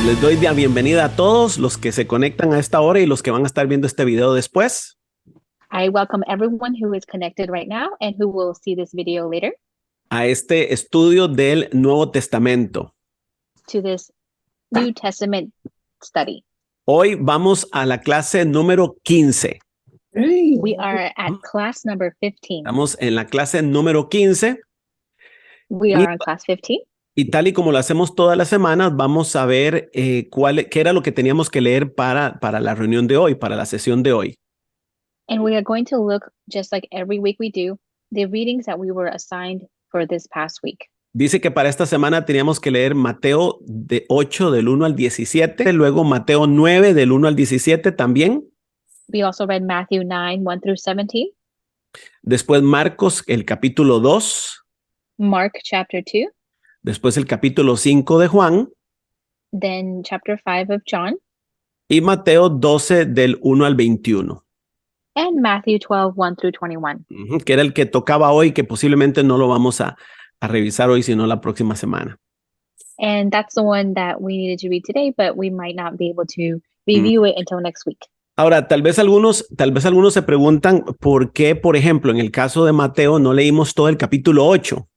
Les doy la bienvenida a todos los que se conectan a esta hora y los que van a estar viendo este video después. I welcome everyone who is connected right now and who will see this video later A este estudio del Nuevo Testamento. to this New Testament study. Hoy vamos a la clase número 15. We are at class number 15. Estamos en la clase número 15 We are on class 15. y tal y como lo hacemos todas las semanas, vamos a ver qué era lo que teníamos que leer para la reunión de hoy, para la sesión de hoy. And we are going to look, just like every week we do, the readings that we were assigned for this past week. Dice que para esta semana teníamos que leer Mateo 8 del 1 al 17, luego Mateo 9 del 1 al 17 también. We also read Matthew 9, 1 through 17, Después Marcos, el capítulo 2. Mark chapter 2, Después el capítulo 5 de Juan then chapter 5 of John, y Mateo 12 del 1 al 21, and Matthew 12, 1 through 21. que era el que tocaba hoy, que posiblemente no lo vamos a revisar hoy, sino la próxima semana. And that's the one that we needed to read today, but we might not be able to review it until next week. Ahora, tal vez algunos se preguntan por qué, por ejemplo, en el caso de Mateo no leímos todo el capítulo 8.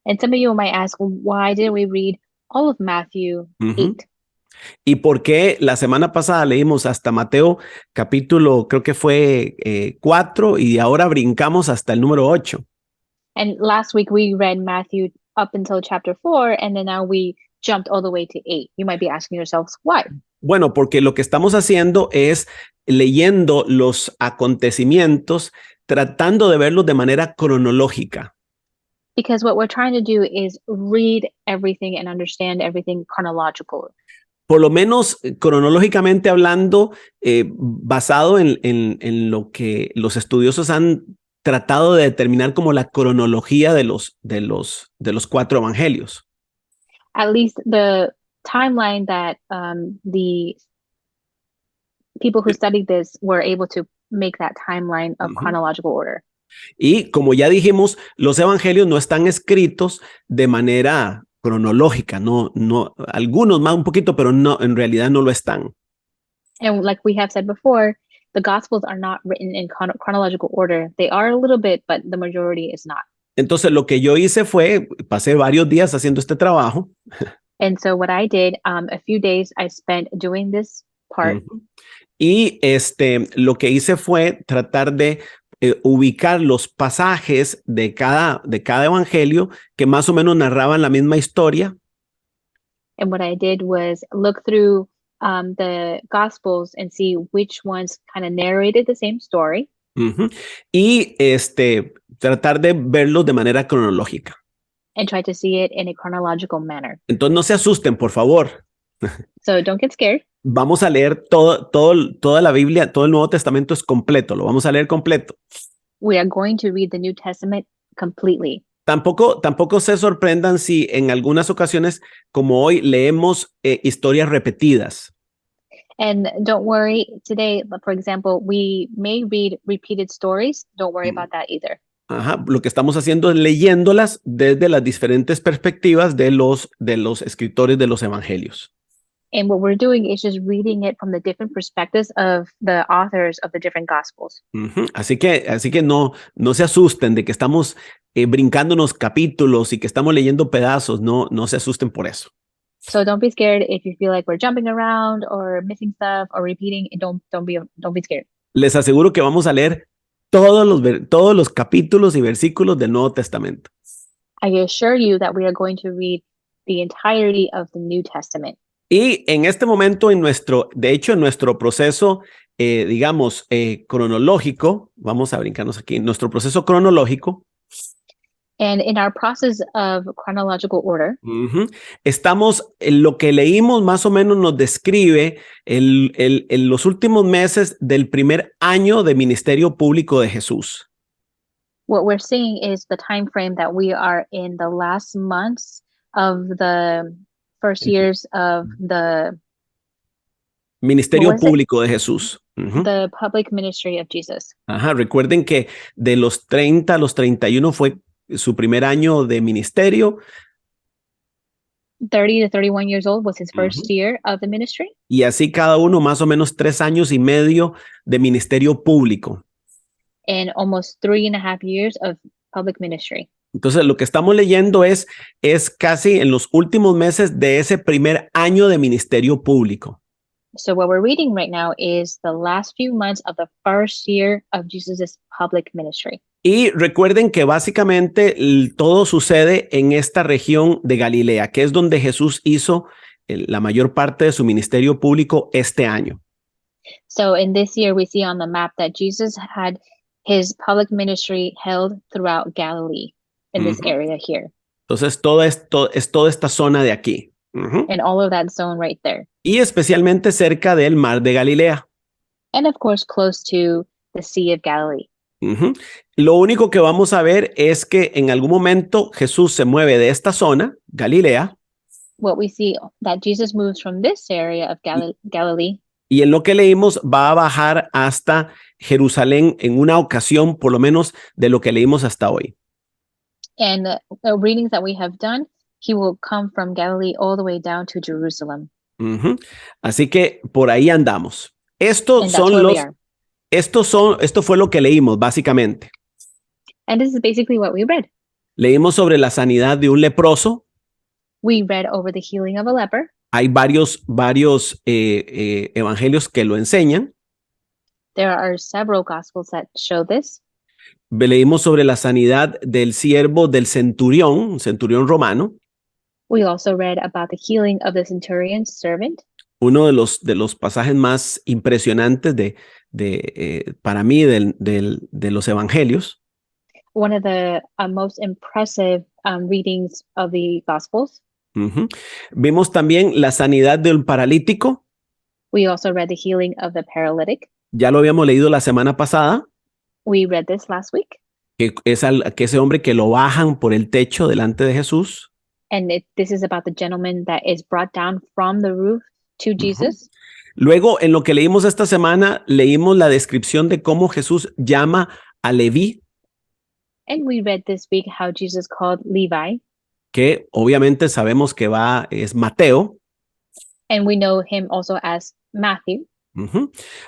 And some of you might ask, why didn't we read all of Matthew 8? ¿Y por qué la semana pasada leímos hasta Mateo capítulo, creo que fue 4 y ahora brincamos hasta el número 8? And last week we read Matthew up until chapter 4, and then now we jumped all the way to 8. You might be asking yourselves, why? Bueno, porque lo que estamos haciendo es leyendo los acontecimientos, tratando de verlos de manera cronológica. Because what we're trying to do is read everything and understand everything chronological. Por lo menos cronológicamente hablando, basado en lo que los estudiosos han tratado de determinar como la cronología de los 4 evangelios. At least the timeline that the people who studied this were able to make that timeline of chronological order. Y como ya dijimos, los evangelios no están escritos de manera cronológica, no, algunos más un poquito, pero no, en realidad no lo están. And like we have said before, the Gospels are not written in chronological order. They are a little bit, but the majority is not. Entonces lo que yo hice fue, pasé varios días haciendo este trabajo. And so what I did, a few days I spent doing this part. Y lo que hice fue tratar de ubicar los pasajes de cada evangelio que más o menos narraban la misma historia. And what I did was look through the Gospels and see which ones kind of narrated the same story. Y tratar de verlos de manera cronológica. And try to see it in a chronological manner. Entonces no se asusten, por favor. So don't get scared. Vamos a leer toda la Biblia, todo el Nuevo Testamento es completo, lo vamos a leer completo. We are going to read the New Testament completely. Tampoco se sorprendan si en algunas ocasiones, como hoy, leemos historias repetidas. And don't worry, today, for example, we may read repeated stories. Don't worry about that either. Lo que estamos haciendo es leyéndolas desde las diferentes perspectivas de los escritores de los evangelios. And what we're doing is just reading it from the different perspectives of the authors of the different Gospels. Así que no se asusten de que estamos brincándonos capítulos y que estamos leyendo pedazos. No se asusten por eso. So don't be scared if you feel like we're jumping around or missing stuff or repeating. Don't be scared. Les aseguro que vamos a leer todos los capítulos y versículos del Nuevo Testamento. I assure you that we are going to read the entirety of the New Testament. Y en este momento, en nuestro proceso, digamos, cronológico, vamos a brincarnos aquí, nuestro proceso cronológico. And in our process of chronological order, estamos, lo que leímos más o menos nos describe los últimos meses del primer año de ministerio público de Jesús. What we're seeing is the time frame that we are in the last months of the first years of the ministerio público de Jesús. The public ministry of Jesus. Recuerden que de los 30 a los 31 fue su primer año de ministerio. 30 to 31 years old was his first Ujú. year of the ministry. Y así cada uno más o menos 3 años y medio de ministerio público. And almost 3.5 years of public ministry. Entonces, lo que estamos leyendo es casi en los últimos meses de ese primer año de ministerio público. So what we're reading right now is the last few months of the first year of Jesus's public ministry. Y recuerden que básicamente todo sucede en esta región de Galilea, que es donde Jesús hizo la mayor parte de su ministerio público este año. So in this year, we see on the map that Jesus had his public ministry held throughout Galilee in this area here. Entonces, todo esto es toda esta zona de aquí. And all of that zone right there. Y especialmente cerca del mar de Galilea. And of course, close to the Sea of Galilee. Lo único que vamos a ver es que en algún momento Jesús se mueve de esta zona, Galilea. What we see that Jesus moves from this area of Galilee. Y en lo que leímos va a bajar hasta Jerusalén en una ocasión, por lo menos de lo que leímos hasta hoy. And the readings that we have done, he will come from Galilee all the way down to Jerusalem. Así que por ahí andamos. Esto fue lo que leímos básicamente. And this is basically what we read. Leímos sobre la sanidad de un leproso. We read over the healing of a leper. Hay varios evangelios que lo enseñan. There are several gospels that show this. Leímos sobre la sanidad del siervo del centurión, un centurión romano. We also read about the healing of the centurion's servant. Uno de los pasajes más impresionantes para mí de los evangelios. One of the most impressive readings of the gospels. Vimos también la sanidad del paralítico. We also read the healing of the paralytic. Ya lo habíamos leído la semana pasada. We read this last week. Que ese hombre que lo bajan por el techo delante de Jesús. And this is about the gentleman that is brought down from the roof to Jesus. Luego, en lo que leímos esta semana, leímos la descripción de cómo Jesús llama a Leví. And we read this week how Jesus called Levi. Que obviamente sabemos que es Mateo. And we know him also as Matthew.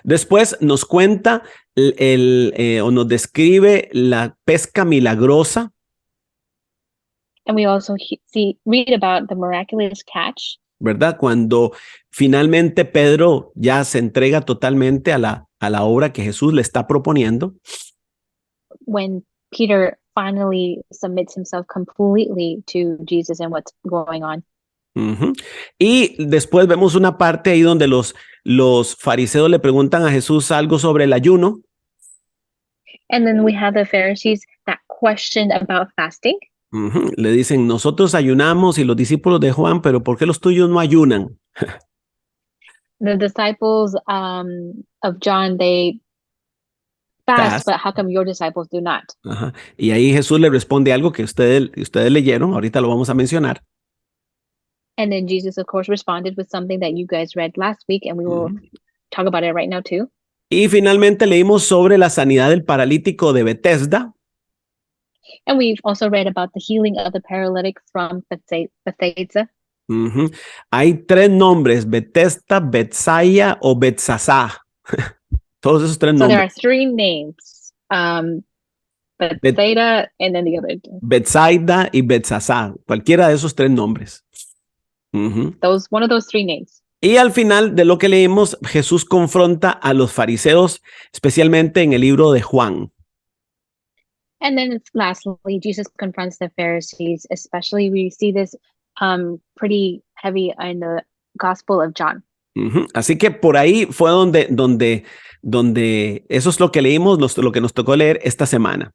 Después nos cuenta o nos describe la pesca milagrosa. And we also read about the miraculous catch. ¿Verdad? Cuando finalmente Pedro ya se entrega totalmente a la obra que Jesús le está proponiendo. When Peter finally submits himself completely to Jesus and what's going on. Y después vemos una parte ahí donde los fariseos le preguntan a Jesús algo sobre el ayuno. And then we have the Pharisees that question about fasting. Le dicen, nosotros ayunamos y los discípulos de Juan, pero ¿por qué los tuyos no ayunan? The disciples of John, they fast, but how come your disciples do not? Y ahí Jesús le responde algo que ustedes leyeron, ahorita lo vamos a mencionar. And then Jesus, of course, responded with something that you guys read last week, and we will talk about it right now too. Y finalmente leímos sobre la sanidad del paralítico de Bethesda. And we've also read about the healing of the paralytic from Bethesda. Hay 3 nombres, Bethesda, Betsaida o Betsasá. Todos esos 3 nombres. So there are 3 names. Bethsaida and then the other. Betsaida y Betsasá. Cualquiera de esos 3 nombres. One of those 3 names. Y al final de lo que leímos, Jesús confronta a los fariseos, especialmente en el libro de Juan. And then lastly, Jesus confronts the Pharisees, especially we see this pretty heavy in the Gospel of John. Así que por ahí fue donde eso es lo que leímos, lo que nos tocó leer esta semana.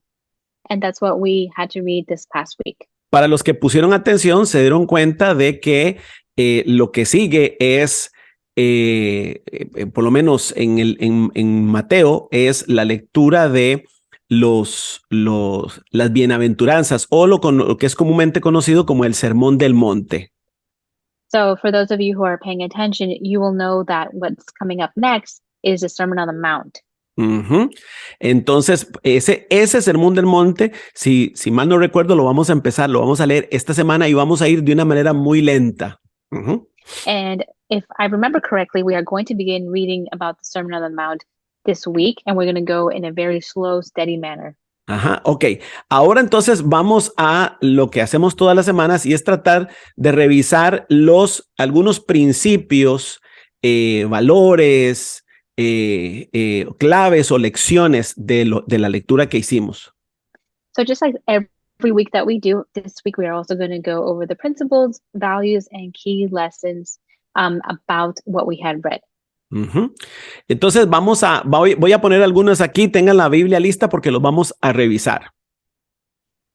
And that's what we had to read this past week. Para los que pusieron atención, se dieron cuenta de que lo que sigue es, por lo menos en Mateo, es la lectura de las bienaventuranzas o lo que es comúnmente conocido como el Sermón del Monte. So for those of you who are paying attention, you will know that what's coming up next is the Sermon on the Mount. Ujú. Entonces, ese Sermón del Monte, si mal no recuerdo, lo vamos a leer esta semana y vamos a ir de una manera muy lenta. Ujú. And if I remember correctly, we are going to begin reading about the Sermon on the Mount this week, and we're going to go in a very slow, steady manner. Ajá, ok. Ahora entonces vamos a lo que hacemos todas las semanas y es tratar de revisar algunos principios, valores, claves o lecciones de la lectura que hicimos. So just like every week that we do, this week we are also going to go over the principles, values, and key lessons about what we had read. Ujú. Entonces voy a poner algunos aquí, tengan la Biblia lista porque los vamos a revisar.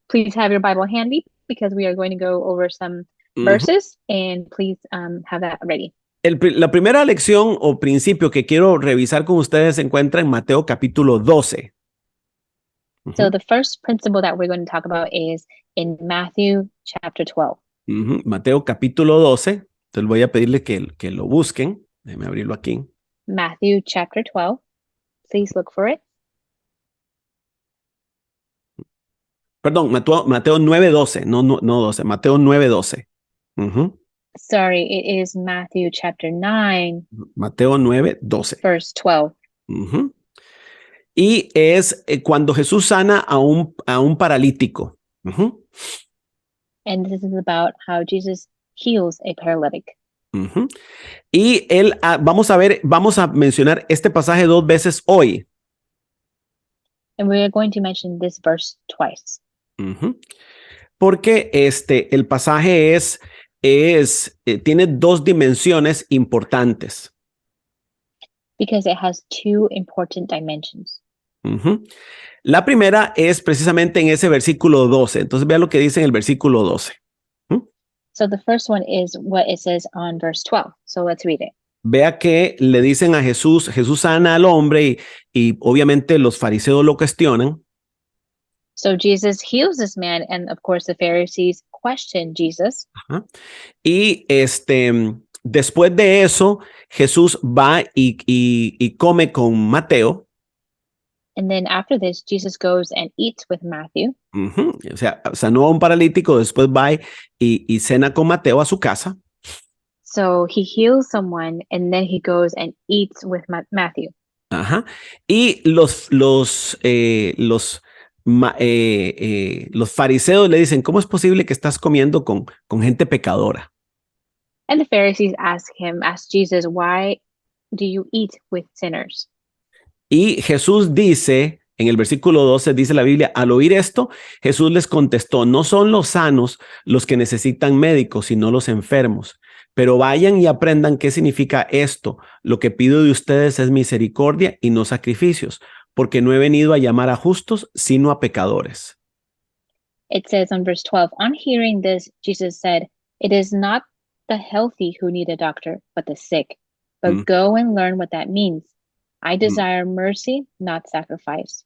Please have your Bible handy because we are going to go over some verses, and please have that ready. La primera lección o principio que quiero revisar con ustedes se encuentra en Mateo capítulo 12. So the first principle that we're going to talk about is in Matthew chapter 12. Mateo capítulo 12. Entonces voy a pedirle que lo busquen. Déjenme abrirlo aquí. Matthew chapter 12. Please look for it. Perdón, Mateo 9:12, no 12, Mateo 9:12. Sorry, it is Matthew chapter 9. Mateo 9:12. Verse 12. Y es cuando Jesús sana a un paralítico. And this is about how Jesus heals a paralytic. Y vamos a mencionar este pasaje 2 veces hoy. And we are going to mention this verse twice. Porque el pasaje tiene 2 dimensiones importantes. Because it has 2 important dimensions. La primera es precisamente en ese versículo 12. Entonces vea lo que dice en el versículo 12. So the first one is what it says on verse 12. So let's read it. Vea que le dicen a Jesús sana al hombre y obviamente los fariseos lo cuestionan. So Jesus heals this man, and of course the Pharisees question Jesus. Y después de eso, Jesús va y come con Mateo. And then after this, Jesus goes and eats with Matthew. O sea, sanó a un paralítico, después va y cena con Mateo a su casa. So he heals someone, and then he goes and eats with Matthew. Y los fariseos le dicen, ¿cómo es posible que estás comiendo con gente pecadora? And the Pharisees ask Jesus, why do you eat with sinners? Y Jesús dice, en el versículo 12, dice la Biblia, al oír esto, Jesús les contestó, no son los sanos los que necesitan médicos, sino los enfermos. Pero vayan y aprendan qué significa esto. Lo que pido de ustedes es misericordia y no sacrificios, porque no he venido a llamar a justos, sino a pecadores. It says on verse 12, on hearing this, Jesus said, it is not the healthy who need a doctor, but the sick. But go and learn what that means. I desire mercy, not sacrifice.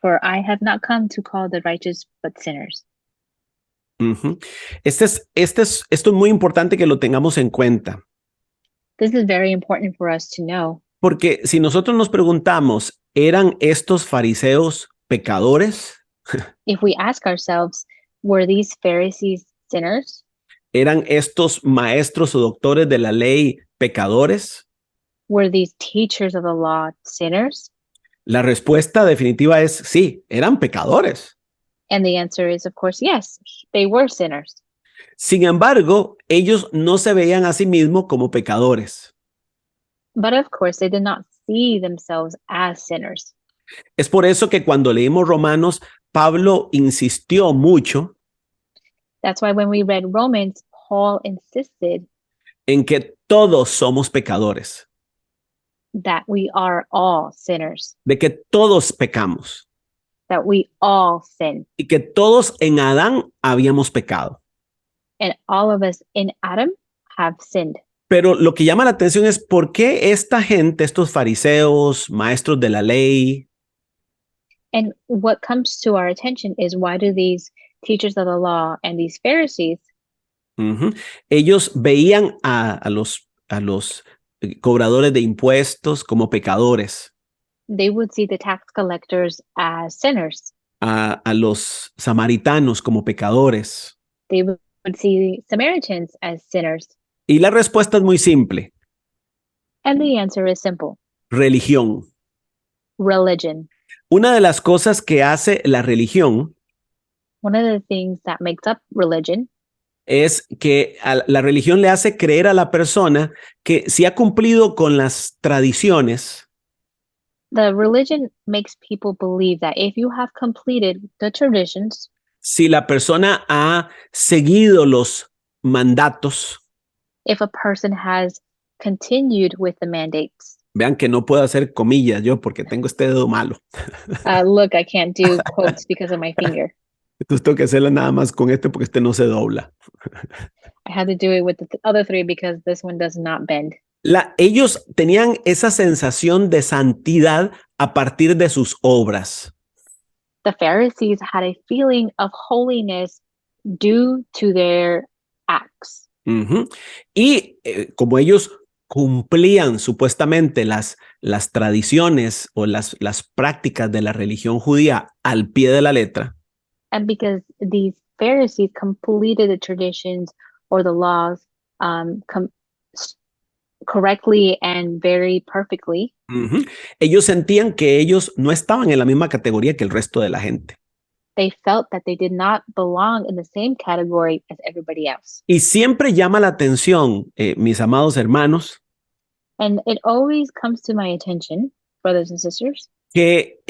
For I have not come to call the righteous, but sinners. Esto es muy importante que lo tengamos en cuenta. This is very important for us to know. Porque si nosotros nos preguntamos, ¿eran estos fariseos pecadores? If we ask ourselves, were these Pharisees sinners? ¿Eran estos maestros o doctores de la ley pecadores? Were these teachers of the law sinners? La respuesta definitiva es sí, eran pecadores. And the answer is, of course, yes, they were sinners. Sin embargo, ellos no se veían a sí mismos como pecadores. But of course, they did not see themselves as sinners. Es por eso que cuando leímos Romanos, Pablo insistió mucho. That's why when we read Romans, Paul insisted en que todos somos pecadores. That we are all sinners. De que todos pecamos. That we all sin. Y que todos en Adán habíamos pecado. And all of us in Adam have sinned. Pero lo que llama la atención es por qué esta gente, estos fariseos, maestros de la ley. And what comes to our attention is why do these teachers of the law and these Pharisees, ellos veían a los cobradores de impuestos como pecadores. They would see the tax collectors as sinners. A los samaritanos como pecadores. They would see Samaritans as sinners. Y la respuesta es muy simple. And the answer is simple. Religión. Religion. Una de las cosas que hace la religión One of the things that makes up religion es que la religión le hace creer a la persona que si ha cumplido con las tradiciones, the religion makes people believe that if you have completed the traditions, si la persona ha seguido los mandatos, if a person has continued with the mandates. Vean que no puedo hacer comillas yo porque tengo este dedo malo. Look, I can't do quotes because of my finger. Entonces tengo que hacerla nada más con este porque este no se dobla. I had to do it with the other three because this one does not bend. Ellos tenían esa sensación de santidad a partir de sus obras. The Pharisees had a feeling of holiness due to their acts. Uh-huh. Y como ellos cumplían supuestamente las tradiciones o las prácticas de la religión judía al pie de la letra. And because these Pharisees completed the traditions or the laws correctly and very perfectly. Uh-huh. Ellos sentían que ellos no estaban en la misma categoría que el resto de la gente. They felt that they did not belong in the same category as everybody else. Y siempre llama la atención, mis amados hermanos, and it always comes to my attention, brothers and sisters, que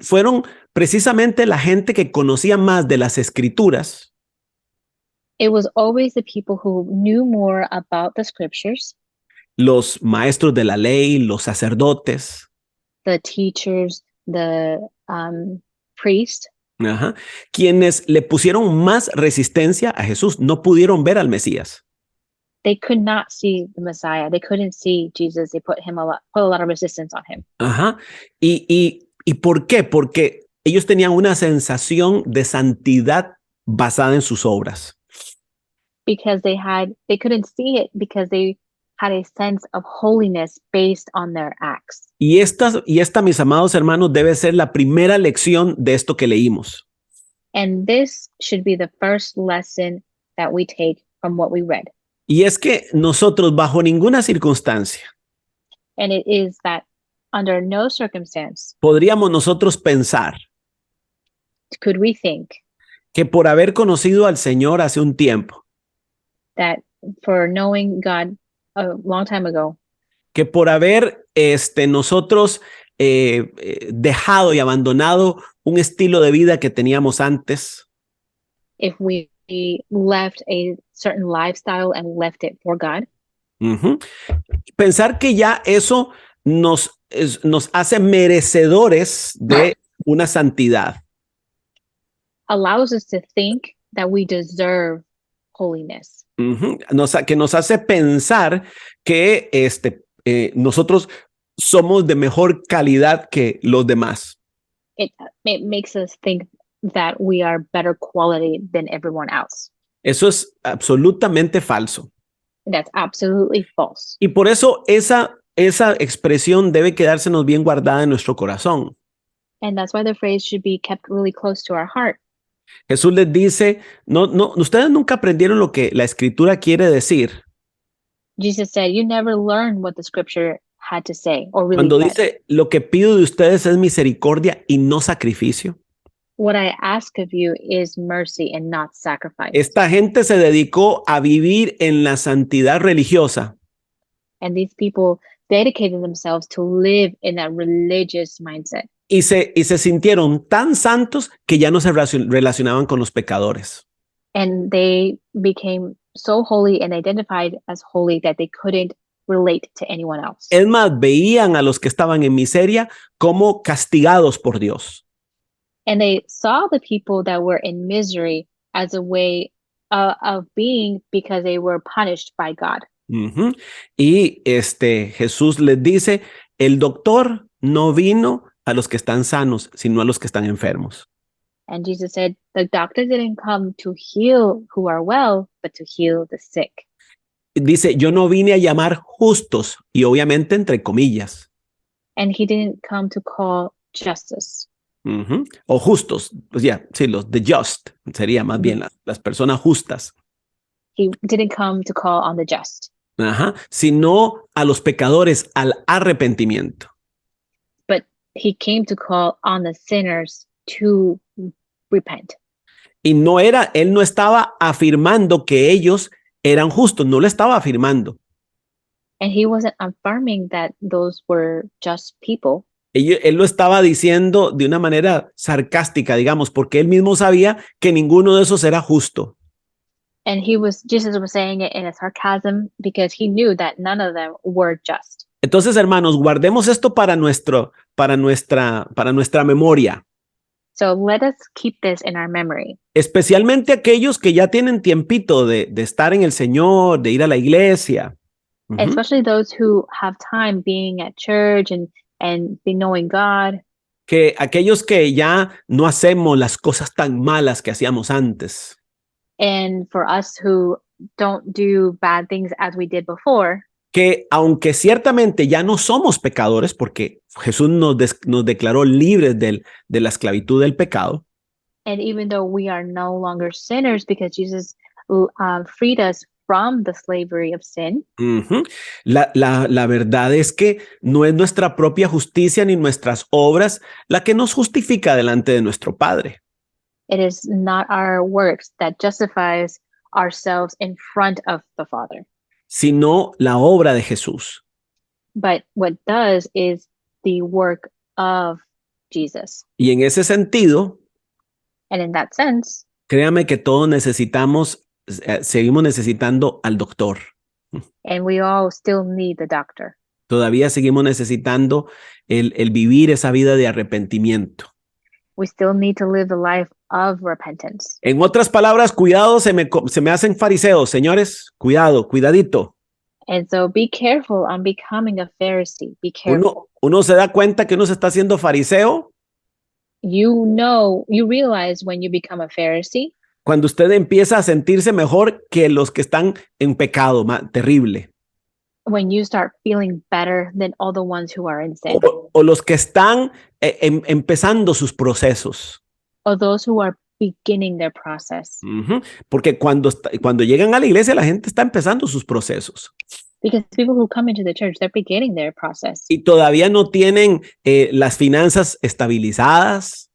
fueron precisamente la gente que conocía más de las escrituras. It was always the people who knew more about the scriptures. Los maestros de la ley, los sacerdotes. The teachers, the priests. Ajá. Quienes le pusieron más resistencia a Jesús, no pudieron ver al Mesías. They could not see the Messiah. They couldn't see Jesus. They put a lot of resistance on him. Ajá. ¿Y por qué? Porque ellos tenían una sensación de santidad basada en sus obras. Because they couldn't see it because they had a sense of holiness based on their acts. Y esta, mis amados hermanos, debe ser la primera lección de esto que leímos. And this should be the first lesson that we take from what we read. Y es que nosotros bajo ninguna circunstancia And it is that under no circumstance podríamos nosotros pensar could we think que por haber conocido al Señor hace un tiempo, that for knowing God a long time ago, que por haber nosotros dejado y abandonado un estilo de vida que teníamos antes, if we left a certain lifestyle and left it for God, pensar que ya eso nos hace merecedores de una santidad. Allows us to think that we deserve holiness. Que nos hace pensar que nosotros somos de mejor calidad que los demás. It makes us think that we are better quality than everyone else. Eso es absolutamente falso. That's absolutely false. Y por eso esa expresión debe quedársenos bien guardada en nuestro corazón. And that's why the phrase should be kept really close to our heart. Jesús les dice, no, ustedes nunca aprendieron lo que la escritura quiere decir. Jesus said, you never learned what the scripture had to say or really Cuando said. dice, lo que pido de ustedes es misericordia y no sacrificio. What I ask of you is mercy and not sacrifice. Esta gente se dedicó a vivir en la santidad religiosa. And these people dedicated themselves to live in that religious mindset. Y se sintieron tan santos que ya no se relacionaban con los pecadores. And they became so holy and identified as holy that they couldn't relate to anyone else. Es más, veían a los que estaban en miseria como castigados por Dios. And they saw the people that were in misery as a way of being because they were punished by God. Y Jesús les dice, el doctor no vino a los que están sanos, sino a los que están enfermos. And Jesus said, the doctor didn't come to heal who are well, but to heal the sick. Dice, yo no vine a llamar justos, y obviamente entre comillas. And he didn't come to call justice. O justos, pues ya, sí, los the just, sería más bien las personas justas. He didn't come to call on the just. Sino a los pecadores al arrepentimiento. But he came to call on the sinners to repent. Y él no estaba afirmando que ellos eran justos, no lo estaba afirmando. And he wasn't affirming that those were just people. Él lo estaba diciendo de una manera sarcástica, digamos, porque él mismo sabía que ninguno de esos era justo. And Jesus was saying it in a sarcasm because he knew that none of them were just. Entonces, hermanos, guardemos esto para nuestra memoria. So let us keep this in our memory. Especialmente aquellos que ya tienen tiempito de estar en el Señor, de ir a la iglesia. Especially those who have time being at church and be knowing God. Que aquellos que ya no hacemos las cosas tan malas que hacíamos antes. And for us who don't do bad things as we did before. Que aunque ciertamente ya no somos pecadores, porque Jesús nos declaró libres de la esclavitud del pecado. And even though we are no longer sinners because Jesus freed us from the slavery of sin. La verdad es que no es nuestra propia justicia ni nuestras obras la que nos justifica delante de nuestro Padre. It is not our works that justifies ourselves in front of the Father. Sino la obra de Jesús. But what does is the work of Jesus. Y en ese sentido, and in that sense, créame que todos seguimos necesitando al doctor. And we all still need the doctor. Todavía seguimos necesitando el vivir esa vida de arrepentimiento. We still need to live the life of repentance. En otras palabras, cuidado, se me hacen fariseos, señores. Cuidado, cuidadito. And so be careful on becoming a Pharisee. Be careful. Uno se da cuenta que uno se está haciendo fariseo. You realize when you become a Pharisee. Cuando usted empieza a sentirse mejor que los que están en pecado, terrible. When you start feeling better than all the ones who are in sin. O los que están empezando sus procesos. Or those who are beginning their process. Porque cuando llegan a la iglesia, la gente está empezando sus procesos. Because people who come into the church, they're beginning their process. Y todavía no tienen las finanzas estabilizadas.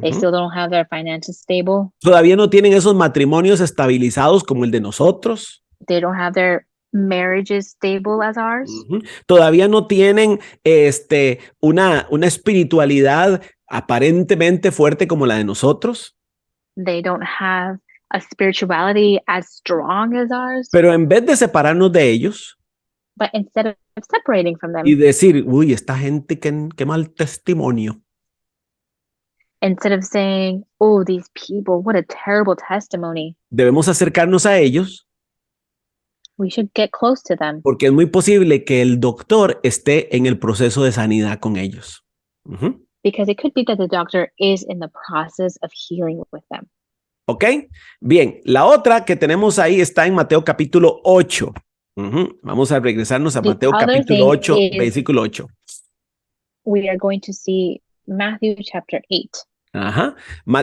They still don't have their finances stable. Todavía no tienen esos matrimonios estabilizados como el de nosotros. They don't have their marriages stable as ours. Todavía no tienen una espiritualidad aparentemente fuerte como la de nosotros. They don't have a spirituality as strong as ours. Pero en vez de separarnos de ellos, but instead of separating from them, y decir, uy, esta gente qué mal testimonio. Instead of saying, oh, these people, what a terrible testimony. Debemos acercarnos a ellos. We should get close to them. Porque es muy posible que el doctor esté en el proceso de sanidad con ellos. Because it could be that the doctor is in the process of healing with them. ¿Ok? Bien, la otra que tenemos ahí está en Mateo capítulo 8. Vamos a regresarnos a Mateo capítulo 8, versículo 8. We are going to see Matthew chapter 8.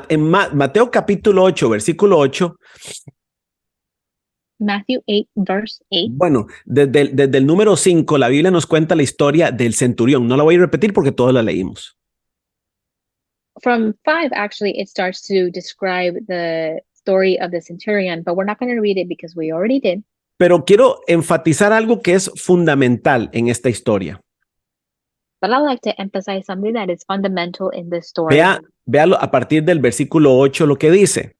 En Mateo capítulo 8, versículo 8. Matthew 8, verse 8. Bueno, desde el número 5, la Biblia nos cuenta la historia del centurión. No la voy a repetir porque todos la leímos. From 5, actually, it starts to describe the story of the centurion, but we're not going to read it because we already did. Pero quiero enfatizar algo que es fundamental en esta historia. But I'd like to emphasize something that is fundamental in this story. Véalo a partir del versículo 8 lo que dice.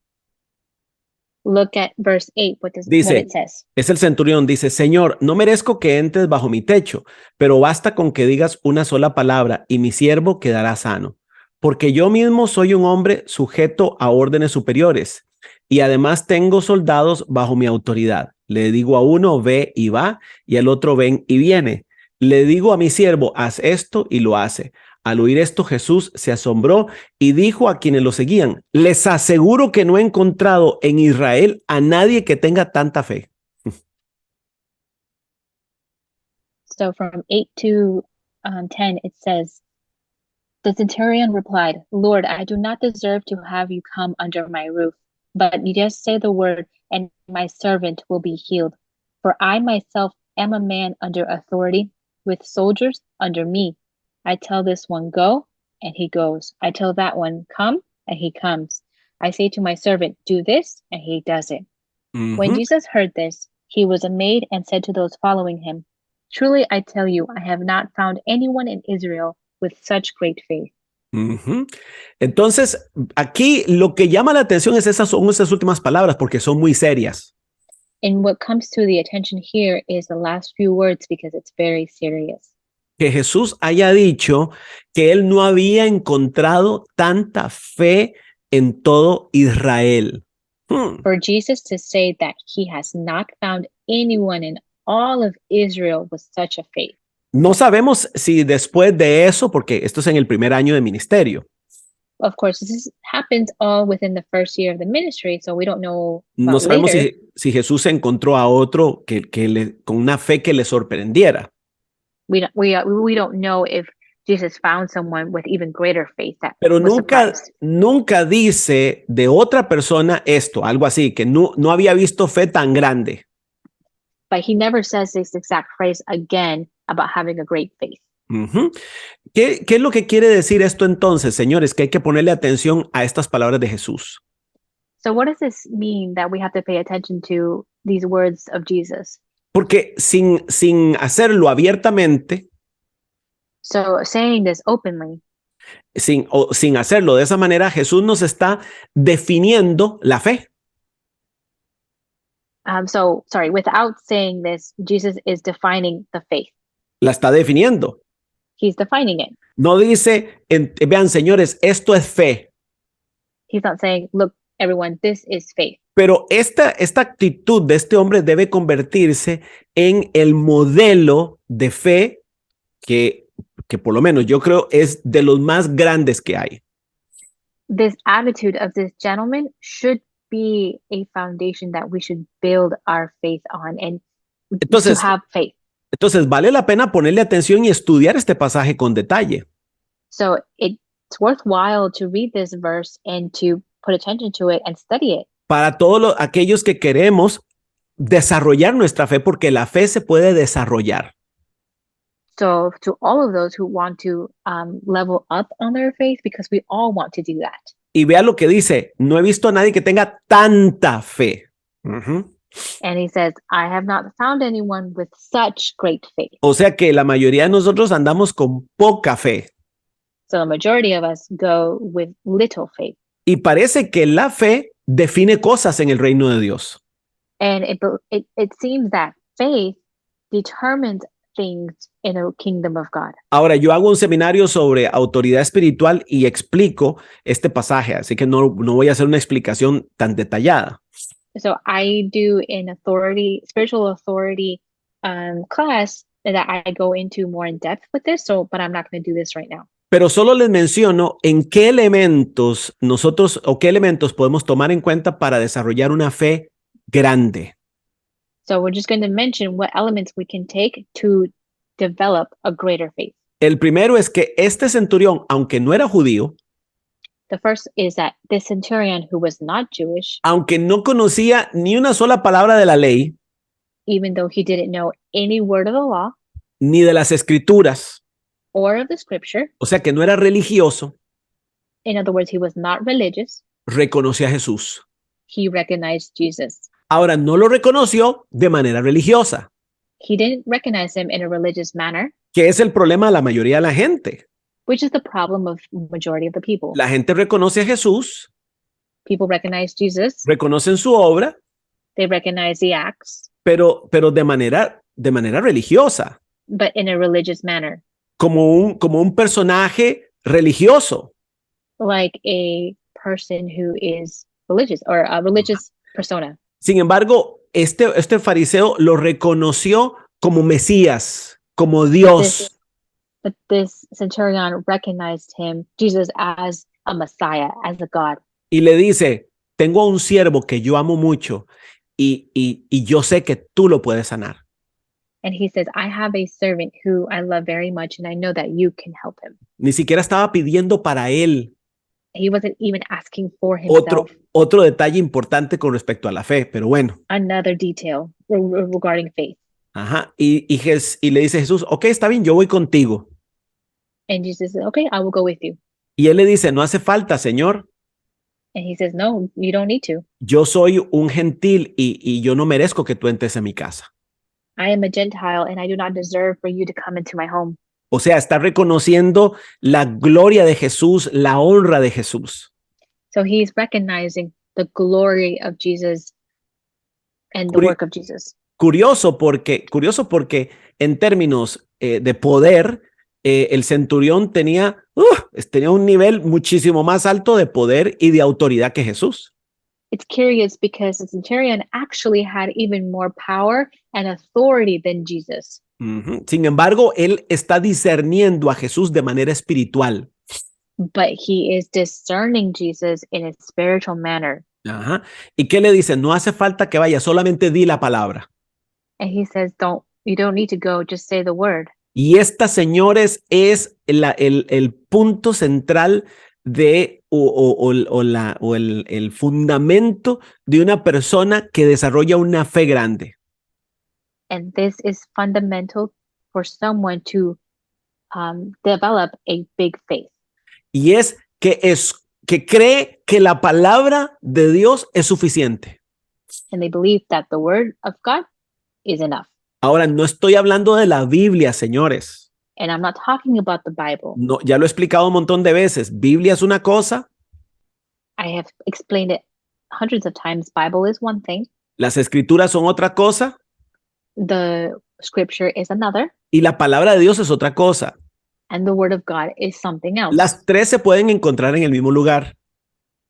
Look at verse 8, what it says. Es el centurión, dice, Señor, no merezco que entres bajo mi techo, pero basta con que digas una sola palabra y mi siervo quedará sano. Porque yo mismo soy un hombre sujeto a órdenes superiores y además tengo soldados bajo mi autoridad. Le digo a uno, ve y va, y al otro, ven y viene. Le digo a mi siervo, haz esto y lo hace. Al oír esto, Jesús se asombró y dijo a quienes lo seguían, les aseguro que no he encontrado en Israel a nadie que tenga tanta fe. So from 8 to 10, it says, the centurion replied, Lord, I do not deserve to have you come under my roof, but you just say the word, and my servant will be healed. For I myself am a man under authority, with soldiers under me. I tell this one, go, and he goes. I tell that one, come, and he comes. I say to my servant, do this, and he does it. When Jesus heard this, he was amazed and said to those following him, truly I tell you, I have not found anyone in Israel with such great faith. Entonces, aquí lo que llama la atención son esas últimas palabras porque son muy serias. And what comes to the attention here is the last few words because it's very serious. Que Jesús haya dicho que él no había encontrado tanta fe en todo Israel. For Jesus to say that he has not found anyone in all of Israel with such a faith. No sabemos si después de eso, porque esto es en el primer año de ministerio. Of course, this happens all within the first year of the ministry, so we don't know. No sabemos si Jesús encontró a otro con una fe que le sorprendiera. We don't know if Jesus found someone with even greater faith. Pero nunca dice de otra persona esto, algo así, que no había visto fe tan grande. But he never says this exact phrase again about having a great faith. ¿Qué es lo que quiere decir esto entonces, señores? Que hay que ponerle atención a estas palabras de Jesús. So what does this mean that we have to pay attention to these words of Jesus? Porque sin hacerlo abiertamente, so saying this openly, sin hacerlo de esa manera, Jesús nos está definiendo la fe. Without saying this, Jesus is defining the faith. La está definiendo. He's defining it. No dice, vean señores, esto es fe. He's not saying, look, everyone, this is faith. Pero esta actitud de este hombre debe convertirse en el modelo de fe que por lo menos yo creo es de los más grandes que hay. This attitude of this gentleman should be a foundation that we should build our faith on and to have faith. Entonces vale la pena ponerle atención y estudiar este pasaje con detalle. So it's worthwhile to read this verse and to put attention to it and study it. Para todos aquellos que queremos desarrollar nuestra fe, porque la fe se puede desarrollar. So to all of those who want to level up on their faith, because we all want to do that. Y vea lo que dice, no he visto a nadie que tenga tanta fe. And he says, I have not found anyone with such great faith. O sea que la mayoría de nosotros andamos con poca fe. So the majority of us go with little faith. Y parece que la fe define cosas en el reino de Dios. And it seems that faith determines things in the kingdom of God. Ahora, yo hago un seminario sobre autoridad espiritual y explico este pasaje, así que no voy a hacer una explicación tan detallada. So I do an spiritual authority class that I go into more in depth with this, but I'm not going to do this right now. Pero solo les menciono en qué elementos qué elementos podemos tomar en cuenta para desarrollar una fe grande. So we're just going to mention what elements we can take to develop a greater faith. El primero es que este centurión, aunque no era judío, the first is that this centurion who was not Jewish, aunque no conocía ni una sola palabra de la ley, even though he didn't know any word of the law, ni de las escrituras, or of the scripture, o sea que no era religioso, in other words, he was not religious, reconoció a Jesús. He recognized Jesus. Ahora, no lo reconoció de manera religiosa. He didn't recognize him in a religious manner. Que es el problema de la mayoría de la gente. Which is the problem of majority of the people. La gente reconoce a Jesús. People recognize Jesus. Reconocen su obra. They recognize the acts. Pero de manera religiosa. But in a religious manner. Como un personaje religioso. Like a person who is religious or a religious persona. Sin embargo, este fariseo lo reconoció como Mesías, como Dios. But this centurion recognized him, Jesus, as a Messiah, as a God. Y le dice, tengo un siervo que yo amo mucho y yo sé que tú lo puedes sanar. And he says, I have a servant who I love very much, and I know that you can help him. Ni siquiera estaba pidiendo para él. He wasn't even asking for Otro, himself. otro detalle importante con respecto a la fe, pero bueno. Another detail regarding faith. Ajá. Y le dice Jesús, ok, está bien, yo voy contigo. And Jesus says, okay, I will go with you. Y él le dice, no hace falta, Señor. And he says, no, you don't need to. Yo soy un gentil y yo no merezco que tú entres en mi casa. I am a Gentile and I do not deserve for you to come into my home. O sea, está reconociendo la gloria de Jesús, la honra de Jesús. So he's recognizing the glory of Jesus and the work of Jesus. Curioso porque en términos de poder, el centurión tenía un nivel muchísimo más alto de poder y de autoridad que Jesús. It's curious because the centurion actually had even more power and authority than Jesus. Sin embargo, él está discerniendo a Jesús de manera espiritual. But he is discerning Jesus in a spiritual manner. Ajá. ¿Y qué le dice? No hace falta que vaya, solamente di la palabra. And he says, you don't need to go, just say the word. Y esta, señores, es el punto central de el fundamento de una persona que desarrolla una fe grande. And this is fundamental for someone to develop a big faith. Y es que cree que la palabra de Dios es suficiente. And they believe that the word of God is enough. Ahora, no estoy hablando de la Biblia, señores. And I'm not talking about the Bible. No, ya lo he explicado un montón de veces. Biblia es una cosa. I have explained it hundreds of times. Bible is one thing. Las escrituras son otra cosa. The scripture is another. Y la palabra de Dios es otra cosa. And the word of God is something else. Las tres se pueden encontrar en el mismo lugar.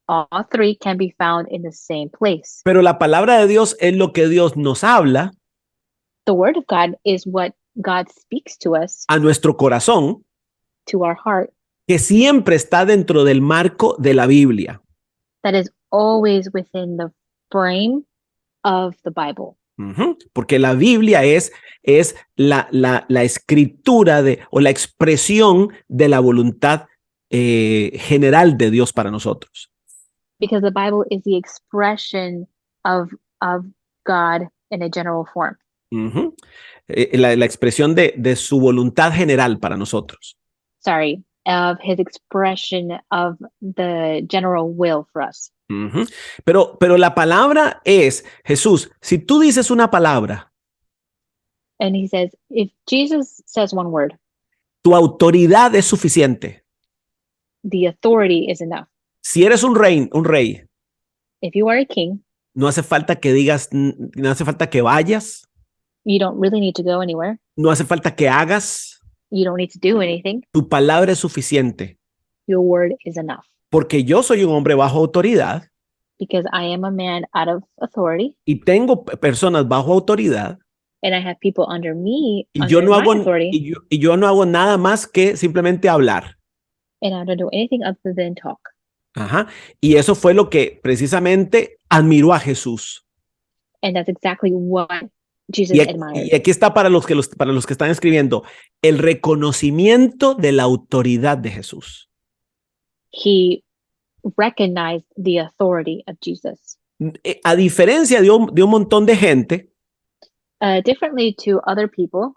All three can be found in the same place. Pero la palabra de Dios es lo que Dios nos habla. The word of God is what God speaks to us. A nuestro corazón. To our heart. Que siempre está dentro del marco de la Biblia. That is always within the frame of the Bible. Porque la Biblia es la escritura o la expresión de la voluntad general de Dios para nosotros. Because the Bible is the expression of God in a general form. La expresión de su voluntad general para nosotros. Sorry, of his expression of the general will for us. Pero la palabra es, Jesús, si tú dices una palabra. And he says, if Jesus says one word. Tu autoridad es suficiente. The authority is enough. Si eres un rey. If you are a king. No hace falta que digas, no hace falta que vayas. You don't really need to go anywhere. No hace falta que hagas. You don't need to do anything. Tu palabra es suficiente. Your word is enough. Porque yo soy un hombre bajo autoridad. Because I am a man out of authority. Y tengo personas bajo autoridad. And I have people under me. Y yo no hago nada más que simplemente hablar. And I don't do anything other than talk. Ajá. Y eso fue lo que precisamente admiró a Jesús. And that's exactly what Jesus admired. Y aquí está para los que están escribiendo, el reconocimiento de la autoridad de Jesús. He recognized the authority of Jesus. A diferencia de un montón de gente, differently to other people,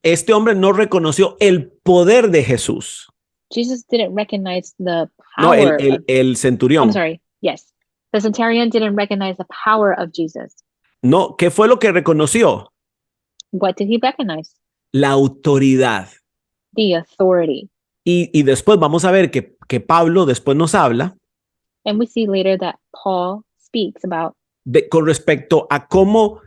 este hombre no reconoció el poder de Jesús. Jesus didn't recognize the power. No, el centurión. I'm sorry. Yes. The centurion didn't recognize the power of Jesus. No, ¿qué fue lo que reconoció? What did he recognize? La autoridad. The authority. Y después vamos a ver que Pablo después nos habla. And we see later that Paul speaks about. Con respecto a cómo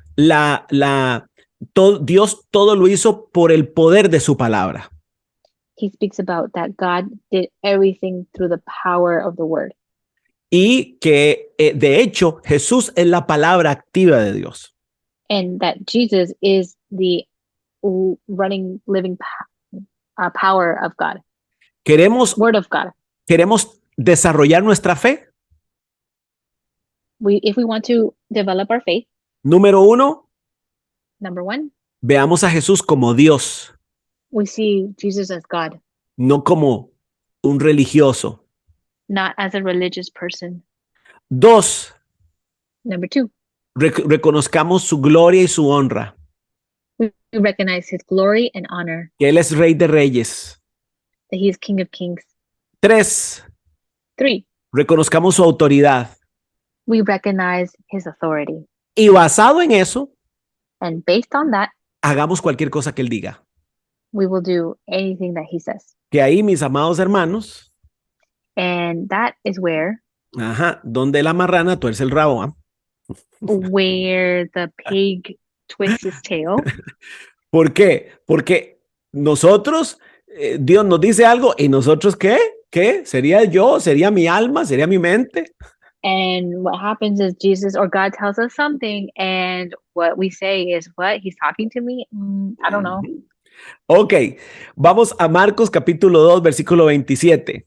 Dios todo lo hizo por el poder de su palabra. He speaks about that God did everything through the power of the word. Y que de hecho Jesús es la palabra activa de Dios. And that Jesus is the running, living power of God. Word of God. ¿Queremos desarrollar nuestra fe? If we want to develop our faith. Número 1. Number 1. Veamos a Jesús como Dios, we see Jesus as God, no como un religioso. not as a religious person. 2, Number 2, reconozcamos su gloria y su honra, we recognize his glory and honor, que Él es Rey de Reyes. that he is King of Kings. 3, 3, reconozcamos su autoridad. we recognize his authority. Y basado en eso, And based on that, hagamos cualquier cosa que Él diga. we will do anything that he says. Que ahí, mis amados hermanos, And that is where donde la marrana tuerce el rabo. ¿Ah? where the pig twists his tail. ¿Por qué? Porque nosotros, Dios nos dice algo y nosotros, ¿qué? ¿Qué? ¿Sería yo? ¿Sería mi alma? ¿Sería mi mente? And what happens is Jesus or God tells us something, and what we say is, what? He's talking to me? I don't know. Ok, vamos a Marcos capítulo 2, versículo 27.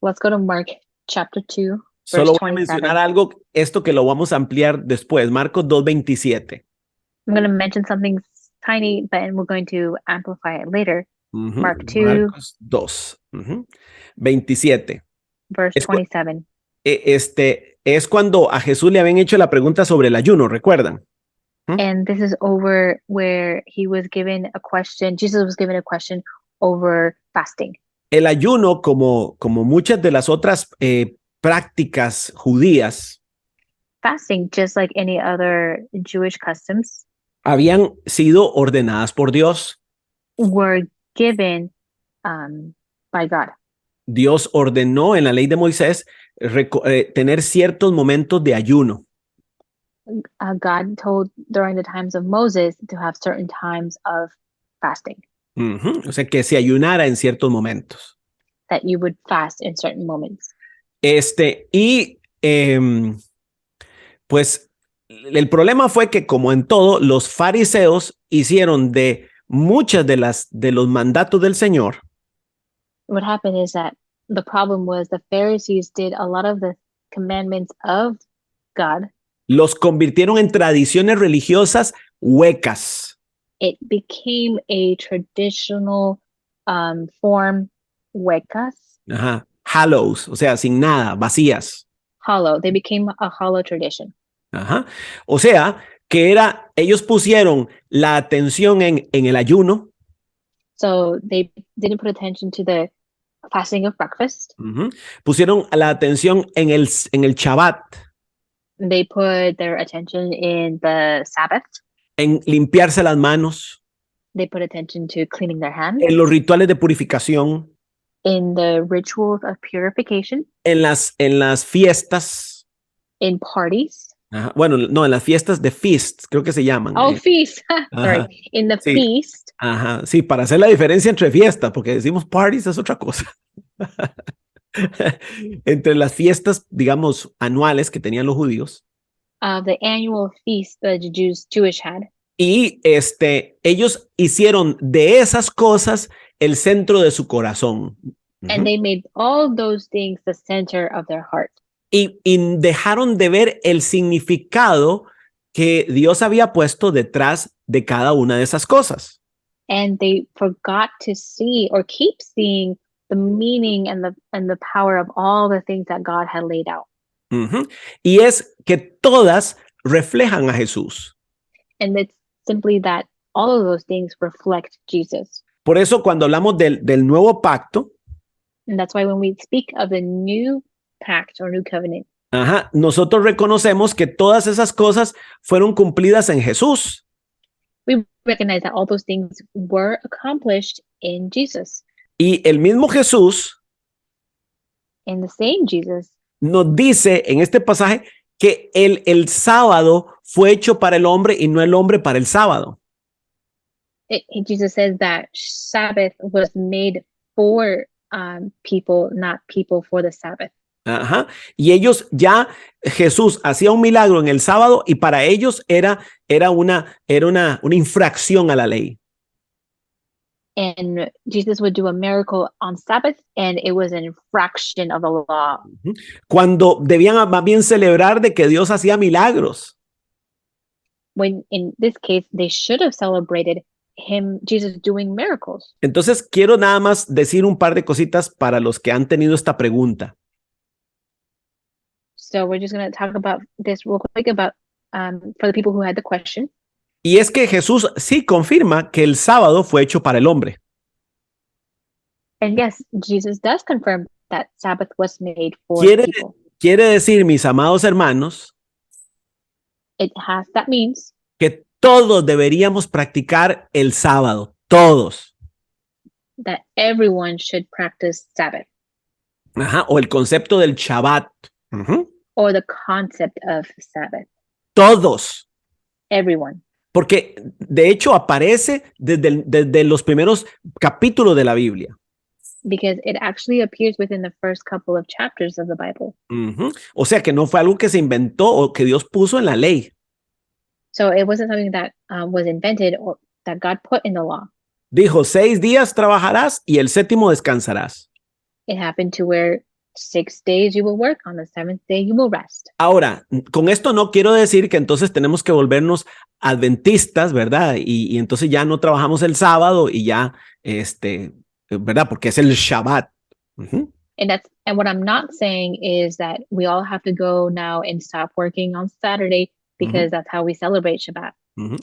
Let's go to Mark chapter 2, Solo verse voy a 27. mencionar algo, esto que lo vamos a ampliar después. Marcos 2, 27. I'm going to mention something tiny, but we're going to amplify it later. Mark 2, Marcos 2, 27. verse 27. Es cuando a Jesús le habían hecho la pregunta sobre el ayuno, ¿recuerdan? And this is over where he was given a question. Jesus was given a question over fasting. El ayuno, como muchas de las otras prácticas judías, Fasting, just like any other Jewish customs, habían sido ordenadas por Dios. were given by God. Dios ordenó en la ley de Moisés tener ciertos momentos de ayuno. God told during the times of Moses to have certain times of fasting, O sea, que se ayunara en ciertos momentos. that you would fast in certain moments. Pues el problema fue que, como en todo, los fariseos hicieron de muchas de los mandatos del Señor What happened is that the problem was the Pharisees did a lot of the commandments of God. los convirtieron en tradiciones religiosas huecas. It became a traditional form, huecas, Hallows, o sea, sin nada, vacías. hollow. They became a hollow tradition. O sea, que ellos pusieron la atención en el ayuno. So they didn't put attention to the fasting of breakfast. Pusieron la atención en el Shabbat. They put their attention in the Sabbath. En limpiarse las manos. They put attention to cleaning their hands. En los rituales de purificación. In the rituals of purification. En las fiestas. In parties. Bueno, no, en las fiestas de feast, creo que se llaman. Oh, feast. Sorry. In the feast. Sí, para hacer la diferencia entre fiestas, porque decimos parties es otra cosa. Entre las fiestas, digamos, anuales que tenían los judíos. The annual feast that the Jewish had. Y ellos hicieron de esas cosas el centro de su corazón. And they made all those things the center of their heart. Y dejaron de ver el significado que Dios había puesto detrás de cada una de esas cosas. And they forgot to see or keep seeing the meaning and the power of all the things that God had laid out. Y es que todas reflejan a Jesús. And it's simply that all of those things reflect Jesus. Por eso cuando hablamos del nuevo pacto, and that's why when we speak of the new pact or new covenant, nosotros reconocemos que todas esas cosas fueron cumplidas en Jesús. We recognize that all those things were accomplished in Jesus. Y el mismo Jesús, and the same Jesus, nos dice en este pasaje que el sábado fue hecho para el hombre y no el hombre para el sábado. Jesus says that Sabbath was made for people, not people for the Sabbath. Y ellos Jesús hacía un milagro en el sábado y para ellos era una infracción a la ley. And Jesus would do a miracle on Sabbath and it was an infraction of the law. Cuando debían más bien celebrar de que Dios hacía milagros. when in this case, they should have celebrated Jesus doing miracles. Entonces, quiero nada más decir un par de cositas para los que han tenido esta pregunta. So we're just going to talk about this real quick about for the people who had the question. Y es que Jesús sí confirma que el sábado fue hecho para el hombre. And yes, Jesus does confirm that Sabbath was made for people. Quiere decir, mis amados hermanos, That means que todos deberíamos practicar el sábado, todos. That everyone should practice Sabbath. Ajá, o el concepto del Shabbat. Or the concept of Sabbath. Todos. Everyone. Porque de hecho aparece desde los primeros capítulos de la Biblia. Because it actually appears within the first couple of chapters of the Bible. O sea que no fue algo que se inventó o que Dios puso en la ley. So it wasn't something that was invented or that God put in the law. Dijo, 6 días trabajarás y el 7º descansarás. It happened to where 6 days you will work, on the 7th day you will rest. Ahora, con esto no quiero decir que entonces tenemos que volvernos adventistas, ¿verdad? Y entonces ya no trabajamos el sábado y ya, ¿verdad? Porque es el Shabbat. And what I'm not saying is that we all have to go now and stop working on Saturday because that's how we celebrate Shabbat.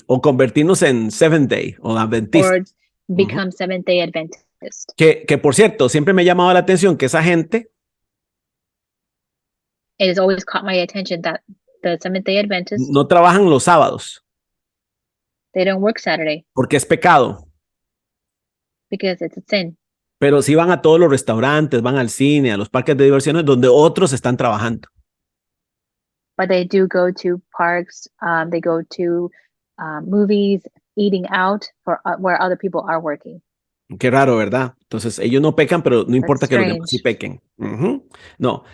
O convertirnos en Seventh Day o Adventistas. Or become Seventh Day Adventist. Que por cierto, siempre me ha llamado la atención que esa gente it has always caught my attention that the Seventh Day Adventists no trabajan los sábados. They don't work Saturday. Porque es pecado. Because it's a sin. Pero sí van a todos los restaurantes, van al cine, a los parques de diversiones donde otros están trabajando. But they do go to parks, they go to movies, eating out for where other people are working. Qué raro, ¿verdad? Entonces, ellos no pecan, pero no importa que los demás sí pequen. No.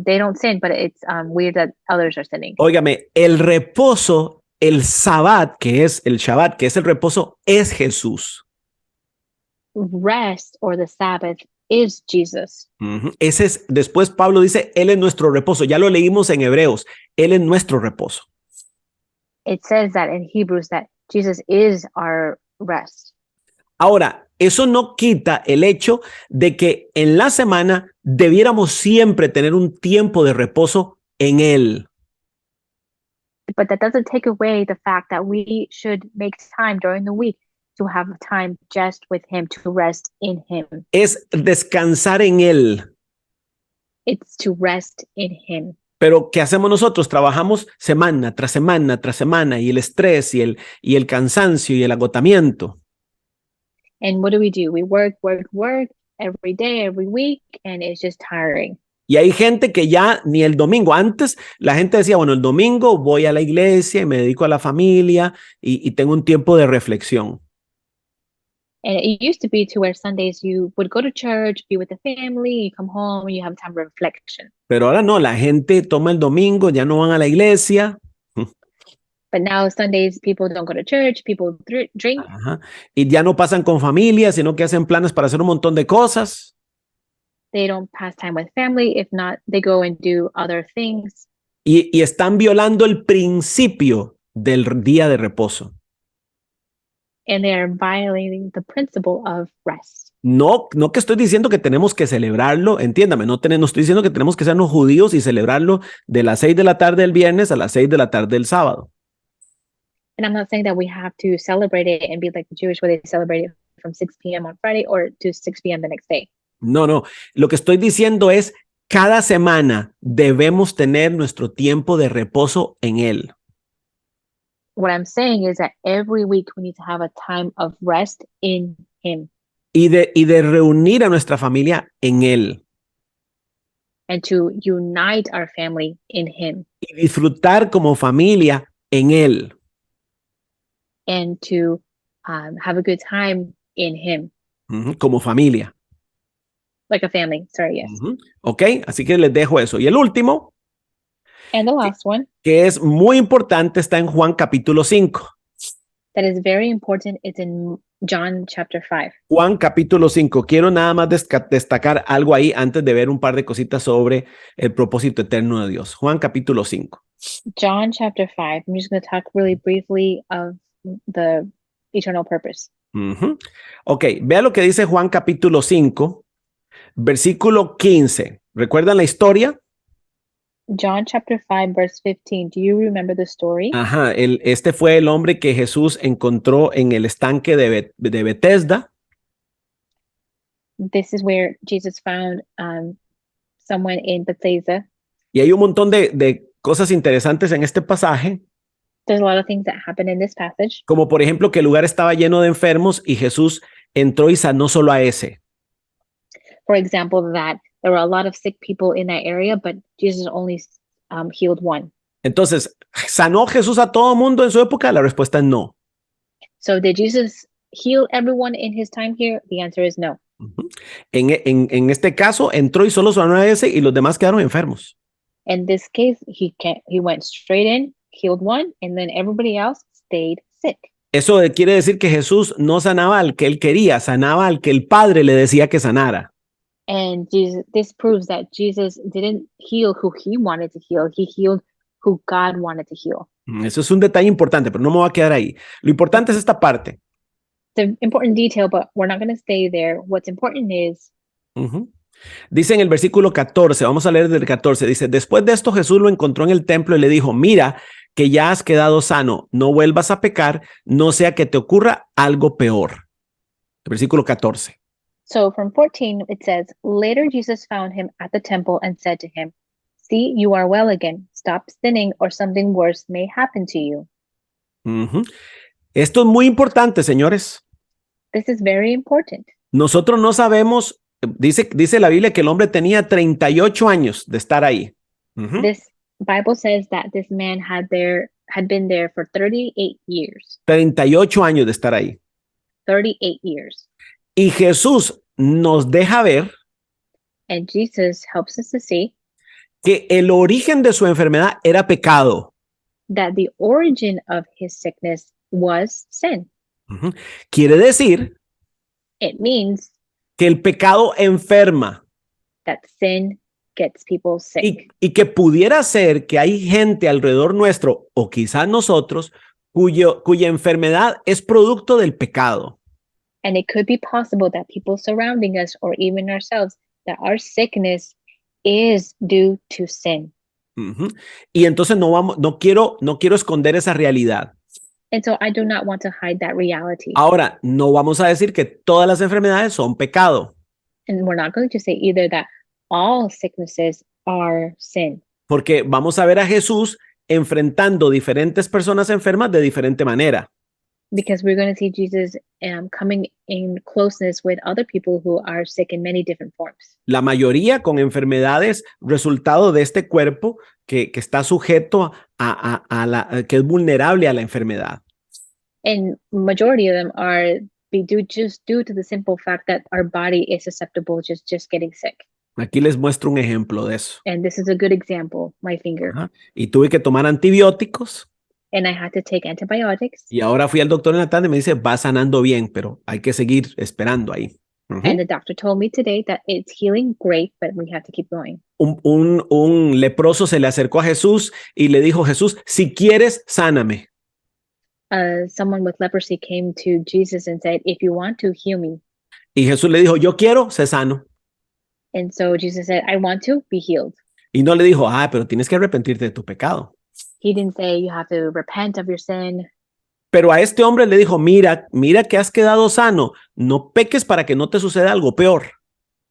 They don't sin, but it's weird that others are sinning. Óigame, el reposo, el Sabbat, que es el Shabbat, que es el reposo, es Jesús. Rest or the Sabbath is Jesus. Ese es, después Pablo dice, Él es nuestro reposo. Ya lo leímos en Hebreos. Él es nuestro reposo. It says that in Hebrews that Jesus is our rest. Ahora, eso no quita el hecho de que en la semana debiéramos siempre tener un tiempo de reposo en Él. But that doesn't take away the fact that we should make time during the week to have time just with Him, to rest in Him. Es descansar en Él. It's to rest in Him. Pero ¿qué hacemos nosotros? Trabajamos semana tras semana tras semana y el estrés y el cansancio y el agotamiento. And what do? We work every day, every week, and it's just tiring. Y hay gente que ya ni el domingo, antes la gente decía, bueno, el domingo voy a la iglesia y me dedico a la familia y tengo un tiempo de reflexión. And it used to be to where Sundays you would go to church, be with the family, you come home, and you have time for reflection. Pero ahora no, la gente toma el domingo, ya no van a la iglesia. But now Sundays people don't go to church, people drink. Ajá. Y ya no pasan con familia, sino que hacen planes para hacer un montón de cosas. They don't pass time with family. If not, they go and do other things. Y están violando el principio del día de reposo. And they are violating the principle of rest. No que estoy diciendo que tenemos que celebrarlo, entiéndame, no estoy diciendo que tenemos que ser los judíos y celebrarlo de las 6 de la tarde del viernes a las 6 de la tarde del sábado. And I'm not saying that we have to celebrate it and be like the Jewish where they celebrate it from 6 p.m. on Friday or to 6 p.m. the next day. No. Lo que estoy diciendo es, cada semana debemos tener nuestro tiempo de reposo en Él. What I'm saying is that every week we need to have a time of rest in Him. Y de reunir a nuestra familia en Él. And to unite our family in Him. Y disfrutar como familia en Él. And to have a good time in Him. Como familia. Like a family, sorry, yes. Ok, así que les dejo eso. Y el último. And the last one. Que es muy importante, está en Juan capítulo 5. That is very important. It's in John chapter 5. Juan capítulo 5. Quiero nada más destacar algo ahí antes de ver un par de cositas sobre el propósito eterno de Dios. Juan capítulo 5. John chapter 5. I'm just going to talk really briefly of the eternal purpose. Ok, vea lo que dice Juan capítulo 5, versículo 15. ¿Recuerdan la historia? John chapter 5, verse 15. Do you remember the story? Ajá, este fue el hombre que Jesús encontró en el estanque de Betesda. This is where Jesus found someone in Bethesda. Y hay un montón de cosas interesantes en este pasaje, There's a lot of things that happen in this passage. como por ejemplo que el lugar estaba lleno de enfermos y Jesús entró y sanó solo a ese. For example, that there were a lot of sick people in that area, but Jesus only healed one. Entonces, ¿sanó Jesús a todo mundo en su época? La respuesta es no. So did Jesus heal everyone in his time here? The answer is no. En este caso, entró y solo sanó a ese y los demás quedaron enfermos. In this case, he went straight in, healed one, and then everybody else stayed sick. Eso quiere decir que Jesús no sanaba al que él quería, sanaba al que el Padre le decía que sanara. And this proves that Jesus didn't heal who he wanted to heal. He healed who God wanted to heal. Eso es un detalle importante, pero no me voy a quedar ahí. Lo importante es esta parte. It's an important detail, but we're not going to stay there. What's important is Dice en el versículo 14, vamos a leer del 14, dice, después de esto Jesús lo encontró en el templo y le dijo, mira que ya has quedado sano, no vuelvas a pecar, no sea que te ocurra algo peor. El versículo 14. So from 14, it says, later Jesus found him at the temple and said to him, see, you are well again. Stop sinning or something worse may happen to you. Esto es muy importante, señores. This is very important. Nosotros no sabemos, dice la Biblia que el hombre tenía 38 años de estar ahí. This Bible says that this man had been there for 38 years. 38 años de estar ahí. 38 years. Y Jesús nos deja ver And Jesus helps us to see que el origen de su enfermedad era pecado. that the origin of his sickness was sin. Quiere decir It means que el pecado enferma that sin gets people sick. y que pudiera ser que hay gente alrededor nuestro o quizás nosotros cuya enfermedad es producto del pecado. And it could be possible that people surrounding us or even ourselves, that our sickness is due to sin. Y entonces no quiero esconder esa realidad. And so I do not want to hide that reality. Ahora, no vamos a decir que todas las enfermedades son pecado. And we're not going to say either that all sicknesses are sin. Porque vamos a ver a Jesús enfrentando diferentes personas enfermas de diferente manera. Because we're going to see Jesus coming in closeness with other people who are sick in many different forms. La mayoría con enfermedades resultado de este cuerpo que está sujeto que es vulnerable a la enfermedad. And majority of them are just due to the simple fact that our body is susceptible just getting sick. Aquí les muestro un ejemplo de eso. And this is a good example, my finger. Y tuve que tomar antibióticos. And I had to take antibiotics. Y ahora fui al doctor en la tarde y me dice, va sanando bien, pero hay que seguir esperando ahí. And the doctor told me today that it's healing great, but we have to keep going. Un leproso se le acercó a Jesús y le dijo, Jesús, si quieres, sáname. Someone with leprosy came to Jesus and said, if you want to, heal me. Y Jesús le dijo, yo quiero, sé sano. And so Jesus said, I want to be healed. Y no le dijo, pero tienes que arrepentirte de tu pecado. He didn't say you have to repent of your sin. Pero a este hombre le dijo, mira que has quedado sano, no peques para que no te suceda algo peor.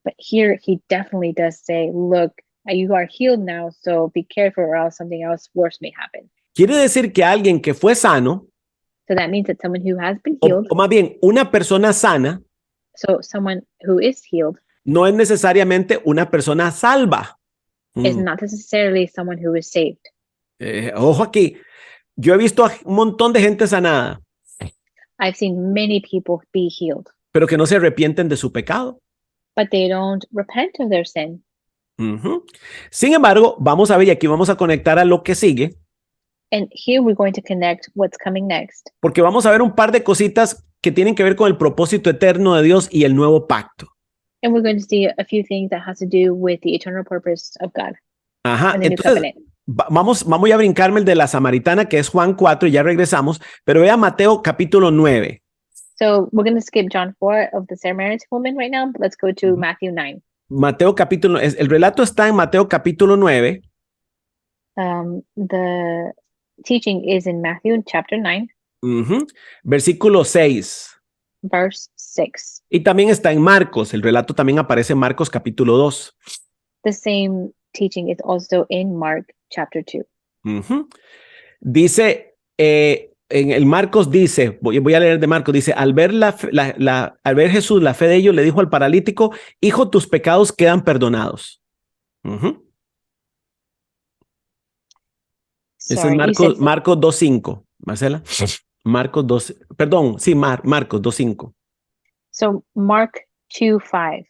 But here he definitely does say, look, you are healed now, so be careful or else something else worse may happen. Quiere decir que alguien que fue sano, so that means that someone who has been healed, o más bien una persona sana, so someone who is healed, no es necesariamente una persona salva. is not necessarily someone who is saved. Ojo aquí, yo he visto a un montón de gente sanada. I've seen many people be healed. Pero que no se arrepienten de su pecado. But they don't repent of their sin. Sin embargo, vamos a ver y aquí vamos a conectar a lo que sigue. And here we're going to connect what's coming next. Porque vamos a ver un par de cositas que tienen que ver con el propósito eterno de Dios y el nuevo pacto. And we're going to see a few things that has to do with the eternal purpose of God. Entonces, Vamos a brincarme el de la samaritana, que es Juan 4, y ya regresamos, pero vea Mateo capítulo 9. So we're going to skip John 4 of the Samaritan woman right now. But let's go to Matthew 9. Mateo capítulo, el relato está en Mateo capítulo 9. The teaching is in Matthew chapter 9. Versículo 6. Verse 6. Y también está en Marcos, el relato también aparece en Marcos capítulo 2. The same teaching is also in Mark chapter 2. Dice, en el Marcos dice, voy a leer de Marcos, dice, al ver Jesús la fe de ellos, le dijo al paralítico, hijo, tus pecados quedan perdonados. Ese es Marcos 2.5, Marcela. Marcos 2, perdón, sí, Marcos 2.5. So Mark 2:5.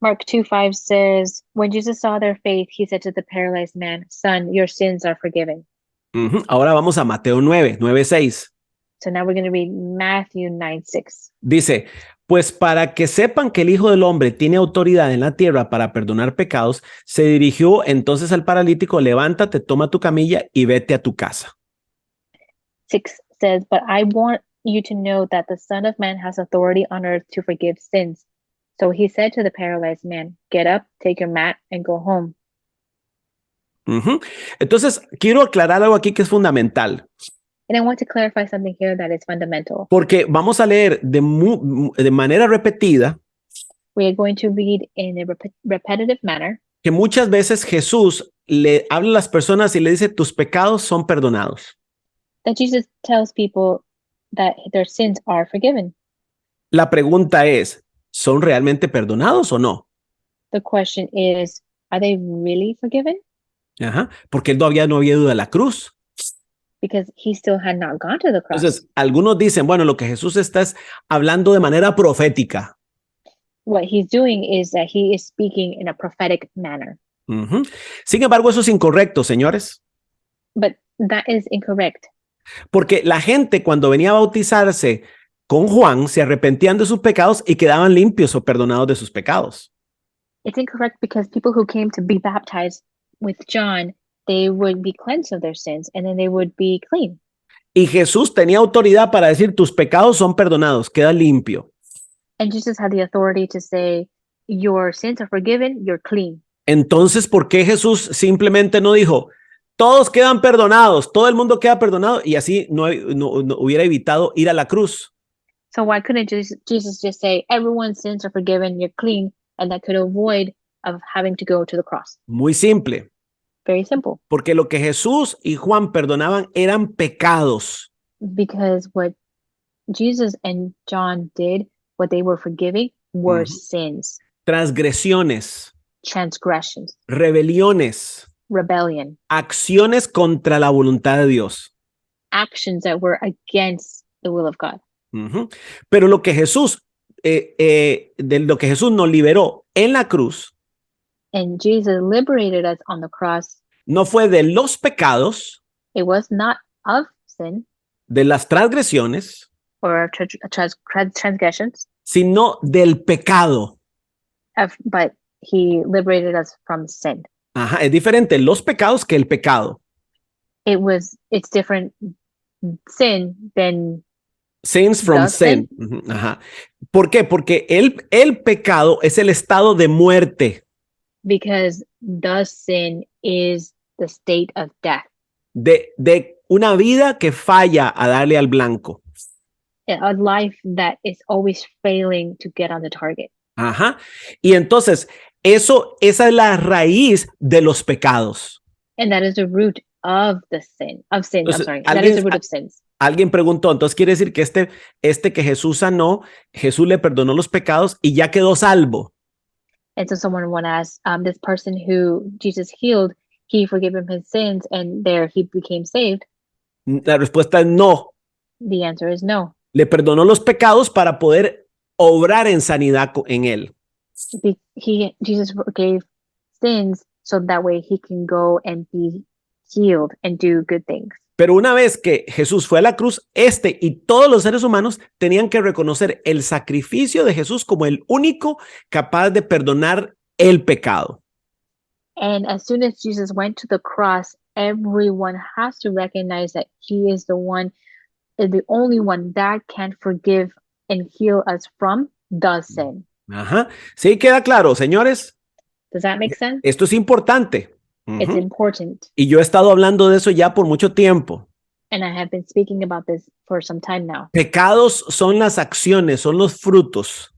Mark 2:5 says, when Jesus saw their faith, he said to the paralyzed man, son, your sins are forgiven. Ahora vamos a Mateo 9:6. So now we're going to read Matthew 9:6. Dice, pues para que sepan que el Hijo del Hombre tiene autoridad en la tierra para perdonar pecados, se dirigió entonces al paralítico, levántate, toma tu camilla y vete a tu casa. 6 says, but I want you to know that the Son of Man has authority on earth to forgive sins. So he said to the paralyzed man, get up, take your mat, and go home. Entonces, quiero aclarar algo aquí que es fundamental. And I want to clarify something here that is fundamental. Porque vamos a leer de manera repetida. We are going to read in a repetitive manner. Que muchas veces Jesús le habla a las personas y le dice, tus pecados son perdonados. That Jesus tells people that their sins are forgiven. La pregunta es, ¿son realmente perdonados o no? The question is, are they really forgiven? Porque él todavía no había ido a la cruz. Because he still had not gone to the cross. Entonces, algunos dicen, bueno, lo que Jesús está es hablando de manera profética. What he's doing is that he is speaking in a prophetic manner. Sin embargo, eso es incorrecto, señores. But that is incorrect. Porque la gente cuando venía a bautizarse con Juan se arrepentían de sus pecados y quedaban limpios o perdonados de sus pecados. It's incorrect because people who came to be baptized with John, they would be cleansed of their sins and then they would be clean. Y Jesús tenía autoridad para decir, tus pecados son perdonados, queda limpio. And Jesus had the authority to say, your sins are forgiven, you're clean. Entonces, ¿por qué Jesús simplemente no dijo, todos quedan perdonados, todo el mundo queda perdonado, y así no hubiera evitado ir a la cruz? So why couldn't Jesus just say, everyone's sins are forgiven, you're clean, and that could avoid of having to go to the cross? Muy simple. Very simple. Porque lo que Jesús y Juan perdonaban eran pecados. Because what Jesus and John did, what they were forgiving, were sins. Transgresiones. Transgressions. Rebeliones. Rebellion. Acciones contra la voluntad de Dios. Actions that were against the will of God. Pero lo que Jesús, de lo que Jesús nos liberó en la cruz, and Jesus liberated us on the cross, no fue de los pecados, it was not of sin, de las transgresiones, or transgressions, sino del pecado. But he liberated us from sin. Es diferente los pecados que el pecado. It's different sin than Sins from sin. ¿Por qué? Porque el pecado es el estado de muerte. Because the sin is the state of death. De una vida que falla a darle al blanco. A life that is always failing to get on the target. Y entonces, esa es la raíz de los pecados. And that is the root of the sin. Entonces, that is the root of sins. Alguien preguntó, entonces quiere decir que este que Jesús sanó, Jesús le perdonó los pecados y ya quedó salvo. And so someone asked, this person who Jesus healed, he forgave him his sins and there he became saved. La respuesta es no. The answer is no. Le perdonó los pecados para poder obrar en sanidad en él. Jesus forgave sins so that way he can go and be healed and do good things. Pero una vez que Jesús fue a la cruz, y todos los seres humanos tenían que reconocer el sacrificio de Jesús como el único capaz de perdonar el pecado. And as soon as Jesus went to the cross, everyone has to recognize that he is the one, is the only one that can forgive and heal us from the sin. Ajá. Sí, queda claro, señores. Does that make sense? Esto es importante. It's important. Y yo he estado hablando de eso ya por mucho tiempo. And I have been speaking about this for some time now. Pecados son las acciones, son los frutos.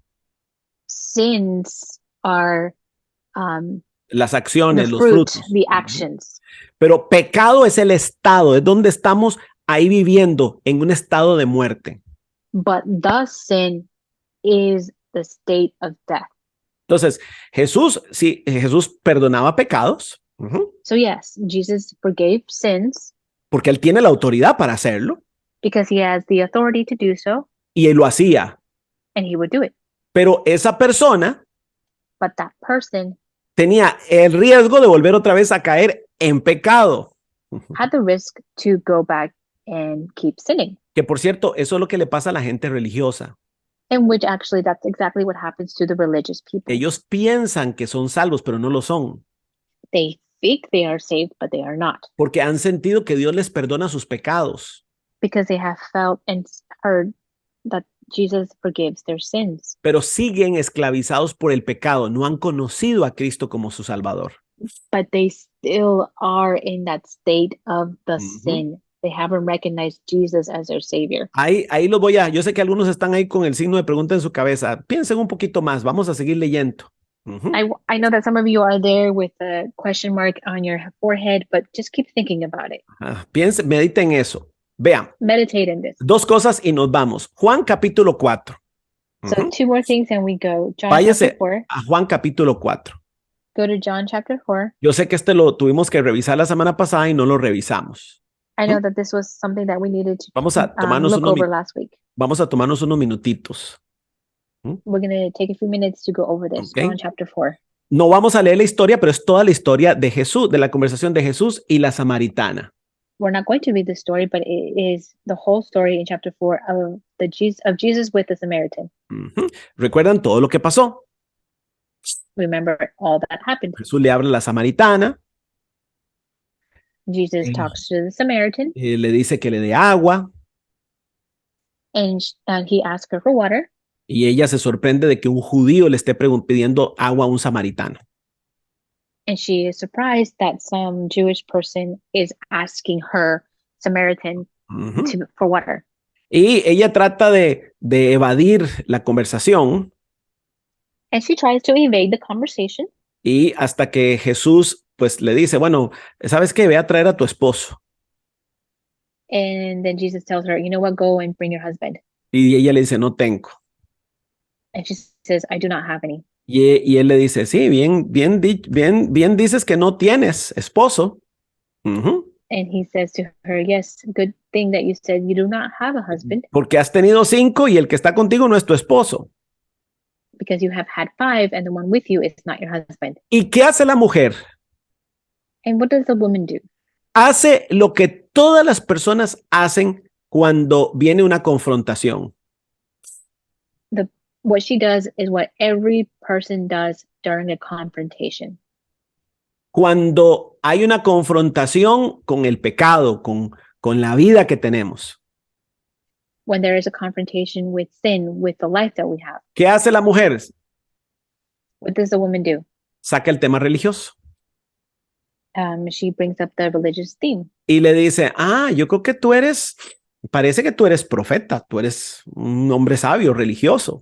Sins are Las the acciones, los fruit, frutos. the actions. Pero pecado es el estado, es donde estamos ahí viviendo en un estado de muerte. But the sin is the state of death. Entonces, Jesús perdonaba pecados. So yes, Jesus forgave sins Porque él tiene la autoridad para hacerlo. because he has the authority to do so, Y él lo hacía. and he would do it. Pero esa persona But that person tenía el riesgo de volver otra vez a caer en pecado. had the risk to go back and keep sinning. Que por cierto, eso es lo que le pasa a la gente religiosa. In which actually that's exactly what happens to the religious people. Ellos piensan que son salvos, pero no lo son. They think they are saved, but they are not. Porque han sentido que Dios les perdona sus pecados. Because they have felt and heard that Jesus forgives their sins. Pero siguen esclavizados por el pecado. No han conocido a Cristo como su Salvador. But they still are in that state of the sin. They haven't recognized Jesus as their Savior. Ahí yo sé que algunos están ahí con el signo de pregunta en su cabeza. Piensen un poquito más, vamos a seguir leyendo. I know that some of you are there with a question mark on your forehead, but just keep thinking about it. Piensen, mediten eso. Vean, Meditate in this. dos cosas y nos vamos. Juan capítulo 4. So two more things and we go. John Váyase chapter 4. a Juan capítulo 4. Go to John chapter 4. Yo sé que lo tuvimos que revisar la semana pasada y no lo revisamos. I know that this was something that we needed to Vamos a tomarnos look over last week. Vamos a tomarnos unos minutitos. We're going to take a few minutes to go over this. Okay. John chapter 4. No vamos a leer la historia, pero es toda la historia de Jesús, de la conversación de Jesús y la samaritana. We're not going to read the story, but it is the whole story in chapter 4 of Jesus with the Samaritan. ¿Recuerdan todo lo que pasó? Remember all that happened. Jesús le habla a la samaritana. Jesus talks to the Samaritan. Le dice que le dé agua. And he asks her for water. Y ella se sorprende de que un judío le esté pidiendo agua a un samaritano. And she is surprised that some Jewish person is asking her, Samaritan, for water. Y ella trata de evadir la conversación. And she tries to evade the conversation. Y hasta que Jesús pues le dice, bueno, ¿sabes qué? Ve a traer a tu esposo. And then Jesus tells her, you know what, go and bring your husband. Y ella le dice, no tengo. And she says, I do not have any. Y él le dice, sí, bien dices que no tienes esposo. And he says to her, yes, good thing that you said you do not have a husband. Porque has tenido 5 y el que está contigo no es tu esposo. Because you have had 5 and the one with you is not your husband. ¿Y qué hace la mujer? And what does the woman do? Hace lo que todas las personas hacen cuando viene una confrontación. What she does is what every person does during a confrontation. Cuando hay una confrontación con el pecado, con la vida que tenemos. When there is a confrontation with sin, with the life that we have. ¿Qué hace la mujer? What does the woman do? Saca el tema religioso. She brings up the religious theme. Y le dice, yo creo que parece que tú eres profeta, tú eres un hombre sabio, religioso.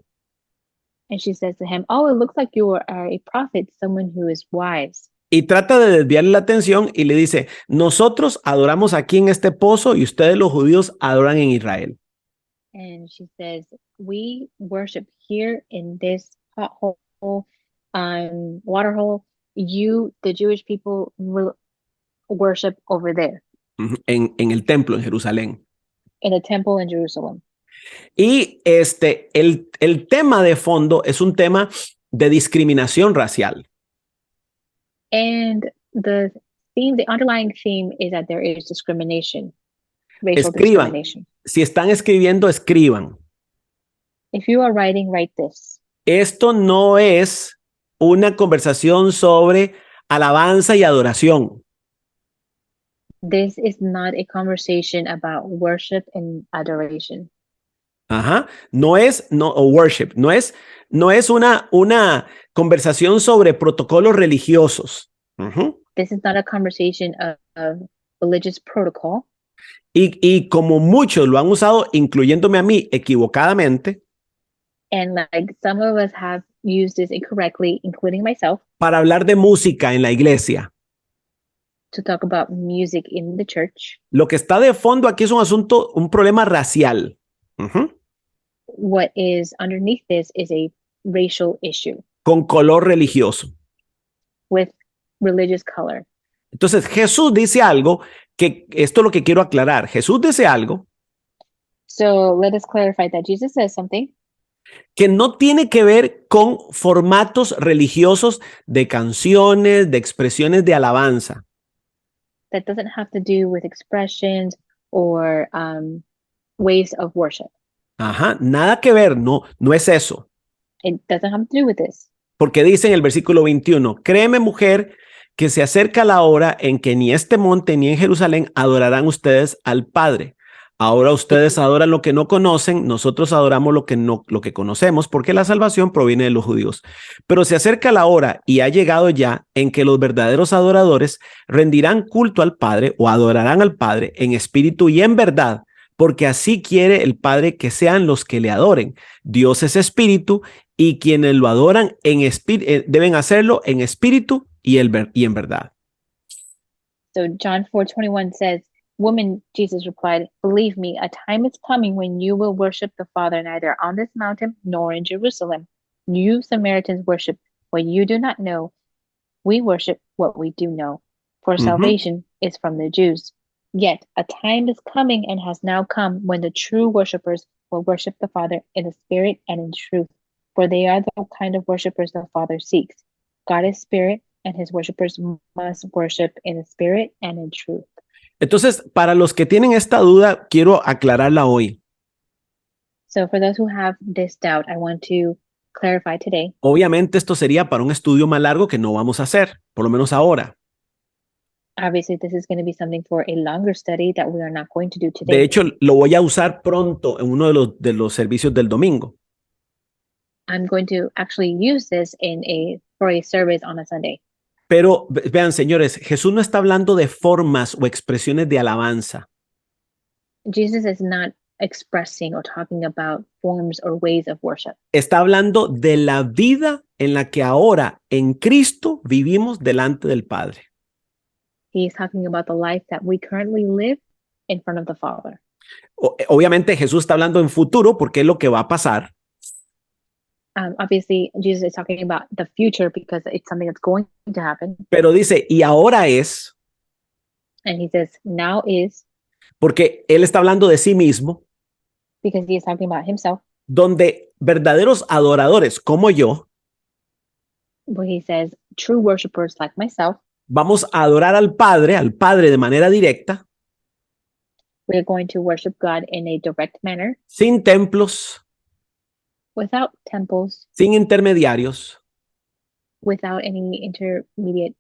And she says to him, oh, it looks like you are a prophet, someone who is wise. Y trata de desviarle la atención y le dice, nosotros adoramos aquí en este pozo y ustedes los judíos adoran en Israel. And she says, we worship here in this pothole, water hole. You, the Jewish people, will worship over there. En el templo en Jerusalén. In a temple in Jerusalem. Y el tema de fondo es un tema de discriminación racial. And the underlying theme is that there is discrimination, racial Escriban. discrimination. Si están escribiendo, escriban. If you are writing, write this. Esto no es una conversación sobre alabanza y adoración. This is not a conversation about worship and adoration. Ajá. O worship, no es una conversación sobre protocolos religiosos. Ujú. This is not a conversation of religious protocol. Y como muchos lo han usado, incluyéndome a mí equivocadamente, And like some of us have used this incorrectly, including myself, para hablar de música en la iglesia. to talk about music in the church. Lo que está de fondo aquí es un problema racial. Ujú. What is underneath this is a racial issue Con color religioso. with religious color. Entonces Jesús dice algo que esto es lo que quiero aclarar. Jesús dice algo So let us clarify that Jesus says something que no tiene que ver con formatos religiosos de canciones, de expresiones de alabanza. that doesn't have to do with expressions or ways of worship. Ajá, nada que ver, no es eso. It doesn't have to do with this. Porque dice en el versículo 21, créeme mujer, que se acerca la hora en que ni este monte ni en Jerusalén adorarán ustedes al Padre. Ahora ustedes adoran lo que no conocen, nosotros adoramos lo que conocemos, porque la salvación proviene de los judíos. Pero se acerca la hora y ha llegado ya en que los verdaderos adoradores rendirán culto al Padre o adorarán al Padre en espíritu y en verdad, porque así quiere el Padre que sean los que le adoren. Dios es espíritu y quienes lo adoran deben hacerlo en espíritu y en verdad. So John 4:21 says, "Woman," Jesus replied, "believe me, a time is coming when you will worship the Father neither on this mountain nor in Jerusalem. You Samaritans worship what you do not know. We worship what we do know, for salvation is from the Jews. Yet a time is coming and has now come when the true worshipers will worship the Father in the Spirit and in truth, for they are the kind of worshipers the Father seeks. God is Spirit, and his worshipers must worship in the Spirit and in truth." Entonces, para los que tienen esta duda, quiero aclararla hoy. So for those who have this doubt, I want to clarify today. Obviamente esto sería para un estudio más largo que no vamos a hacer, por lo menos ahora. Obviously, this is going to be something for a longer study that we are not going to do De today. hecho, lo voy a usar pronto en uno de los servicios del domingo. I'm going to actually use this for a service on a Sunday. Pero vean, señores, Jesús no está hablando de formas o expresiones de alabanza. Jesus is not expressing or talking about forms or ways of worship. Está hablando de la vida en la que ahora en Cristo vivimos delante del Padre. He's talking about the life that we currently live in front of the Father. Obviamente Jesús está hablando en futuro porque es lo que va a pasar. Obviously, Jesus is talking about the future because it's something that's going to happen. Pero dice, y ahora es, And he says, now is, porque él está hablando de sí mismo, because he is talking about himself, donde verdaderos adoradores como yo, where he says, true worshipers like myself, vamos a adorar al Padre de manera directa, we are going to worship God in a direct manner, sin templos, without temples, sin intermediarios. without any intermediate.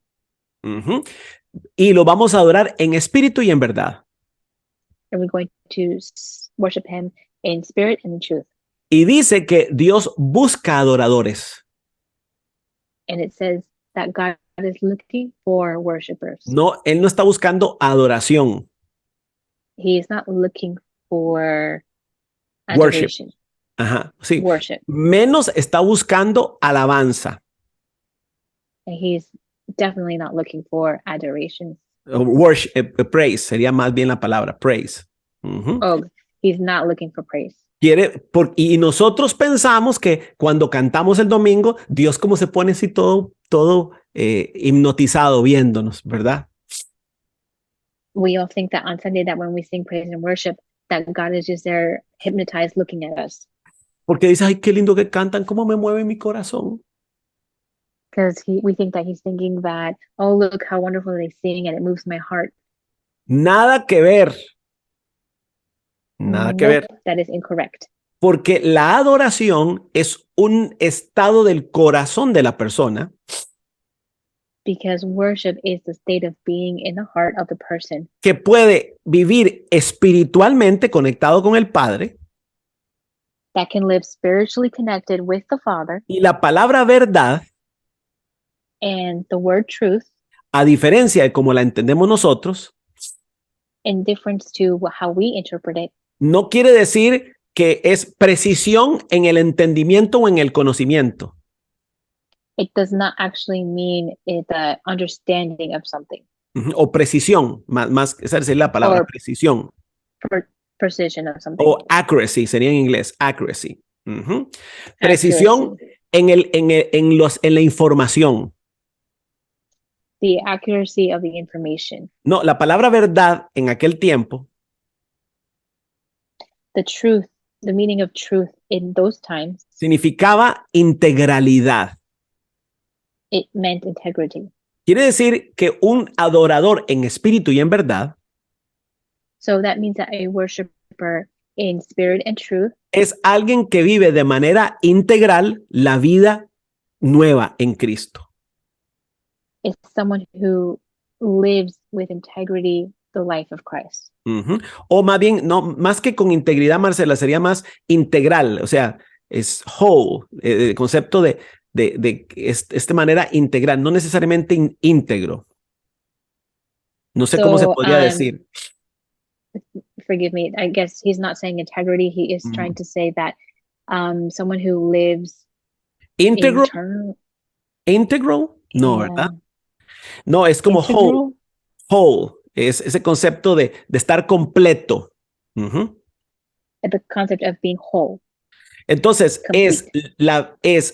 Uh-huh. Y lo vamos a adorar en espíritu y en verdad. And we're going to worship him in spirit and in truth. Y dice que Dios busca adoradores. And it says that God is looking for worshipers. No, él no está buscando adoración. He is not looking for Worship. adoration. Ajá, sí. Worship. Menos está buscando alabanza. And he's definitely not looking for adoration. Worship, praise, sería más bien la palabra, praise. Uh-huh. Oh, he's not looking for praise. Y nosotros pensamos que cuando cantamos el domingo, Dios como se pone así todo hipnotizado viéndonos, ¿verdad? We all think that on Sunday that when we sing praise and worship, that God is just there hypnotized looking at us. Porque dice, ay, qué lindo que cantan, cómo me mueve mi corazón. Because we think that he's thinking that, oh, look how wonderful they sing and it moves my heart. Nada que ver. Nada que ver. That is incorrect. Porque la adoración es un estado del corazón de la persona. Because worship is the state of being in the heart of the person que puede vivir espiritualmente conectado con el Padre, that can live spiritually connected with the Father, y la palabra verdad, and the word truth, a diferencia de como la entendemos nosotros, in difference to how we interpret it, no quiere decir que es precisión en el entendimiento o en el conocimiento. it does not actually mean the understanding of something O precisión, más esa es la palabra, Or- precisión. precision of something. O accuracy, sería en inglés, accuracy. Precisión en la información. The accuracy of the information. No, la palabra verdad en aquel tiempo The truth, the meaning of truth in those times, significaba integralidad. it meant integrity. Quiere decir que un adorador en espíritu y en verdad So that means that a worshiper in spirit and truth es alguien que vive de manera integral la vida nueva en Cristo. is someone who lives with integrity the life of Christ. O más bien, no, más que con integridad, Marcela, sería más integral, o sea, es whole, el concepto de esta manera integral, no necesariamente íntegro. No sé cómo se podría decir. Forgive me, I guess he's not saying integrity, he is trying to say that someone who lives Integral. Integral? No, ¿verdad? No, es como integral? whole. Es ese concepto de estar completo. The concept of being whole. Entonces, es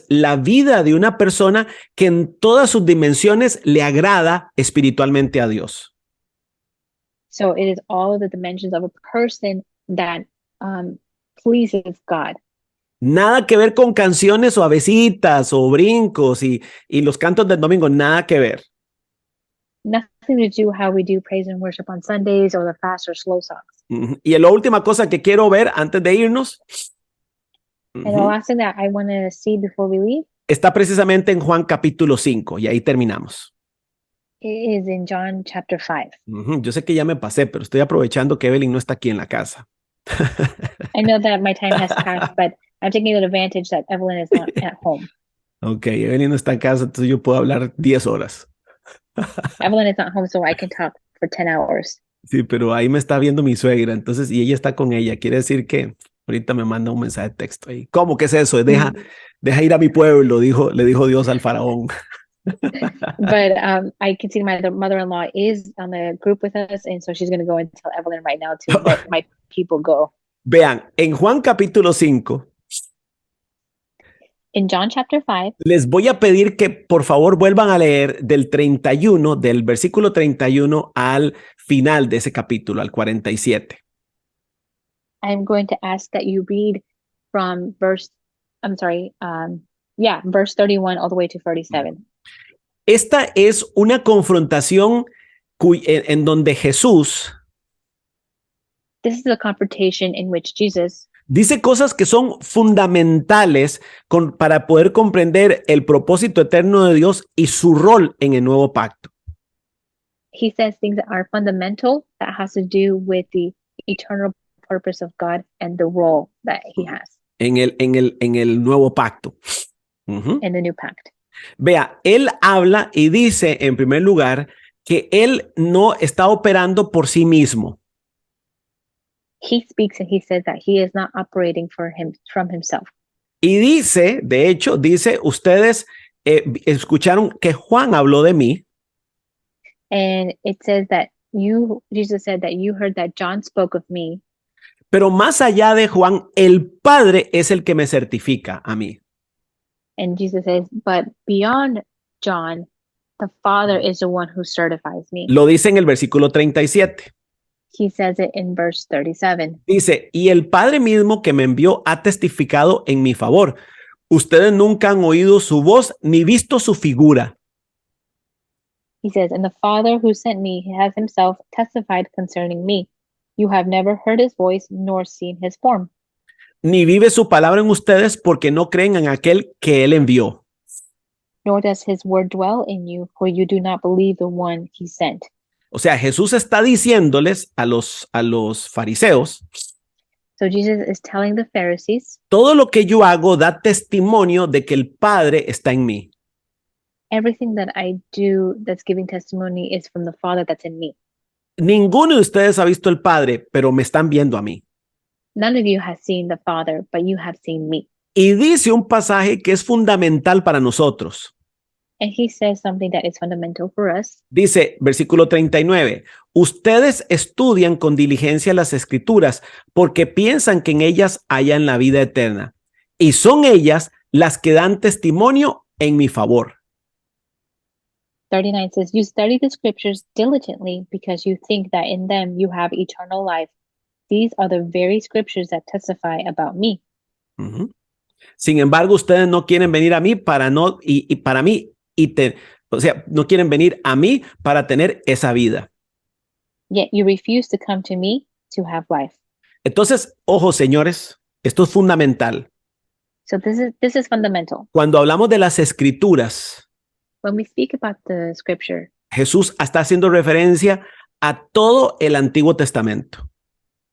la vida de una persona que en todas sus dimensiones le agrada espiritualmente a Dios. So it is all of the dimensions of a person that pleases God. Nada que ver con canciones suavecitas o brincos y los cantos del domingo, nada que ver. Nothing to do how we do praise and worship on Sundays or the fast or slow songs. Y la última cosa que quiero ver antes de irnos And the last thing that I want to see before we leave está precisamente en Juan capítulo 5 y ahí terminamos. is in John chapter 5. Yo sé que ya me pasé, pero estoy aprovechando que Evelyn no está aquí en la casa. I know that my time has passed, but I'm taking advantage that Evelyn is not at home. Ok, Evelyn no está en casa, entonces yo puedo hablar 10 horas. Evelyn is not home, so I can talk for 10 hours. Sí, pero ahí me está viendo mi suegra, entonces, y ella está con ella. Quiere decir que ahorita me manda un mensaje de texto ahí. ¿Cómo que es eso? Deja ir a mi pueblo, le dijo Dios al faraón. But I can see my mother-in-law is on the group with us, and so she's going to go and tell Evelyn right now to let my people go. Vean, en Juan capítulo 5, in John chapter 5, les voy a pedir que por favor vuelvan a leer del versículo 31 al final de ese capítulo, al 47. I'm going to ask that you read from verse 31 all the way to 37. Esta es una confrontación en donde Jesús This is a confrontation in which Jesus dice cosas que son fundamentales para poder comprender el propósito eterno de Dios y su rol en el nuevo pacto. He says things that are fundamental that has to do with the eternal purpose of God and the role that he has en el nuevo pacto. in the new pact. Vea, él habla y dice en primer lugar que él no está operando por sí mismo. He speaks and he says that he is not operating from himself. Y dice, de hecho, ustedes escucharon que Juan habló de mí. And it says that Jesus said that you heard that John spoke of me. Pero más allá de Juan, el Padre es el que me certifica a mí. And Jesus says, but beyond John, the Father is the one who certifies me. Lo dice en el versículo 37. He says it in verse 37. Dice, y el Padre mismo que me envió ha testificado en mi favor. Ustedes nunca han oído su voz ni visto su figura. He says, and the Father who sent me has himself testified concerning me. You have never heard his voice nor seen his form. Ni vive su palabra en ustedes porque no creen en aquel que él envió. nor does his word dwell in you, for you do not believe the one he sent. O sea, Jesús está diciéndoles a los fariseos, So Jesus is telling the Pharisees, todo lo que yo hago da testimonio de que el Padre está en mí. everything that I do that's giving testimony is from the Father that's in me. Ninguno de ustedes ha visto el Padre, pero me están viendo a mí. None of you has seen the Father, but you have seen me. Y dice un pasaje que es fundamental para nosotros. And he says something that is fundamental for us. Dice, versículo 39, ustedes estudian con diligencia las escrituras porque piensan que en ellas hayan la vida eterna. Y son ellas las que dan testimonio en mi favor. 39 says, you study the scriptures diligently because you think that in them you have eternal life. These are the very scriptures that testify about me. Uh-huh. Sin embargo, ustedes no quieren venir a mí para no, y para mí, o sea, no quieren venir a mí para tener esa vida. Yet you refuse to come to me to have life. Entonces, ojo, señores, esto es fundamental. So this is fundamental. Cuando hablamos de las escrituras, When we speak about the scripture, Jesús está haciendo referencia a todo el Antiguo Testamento.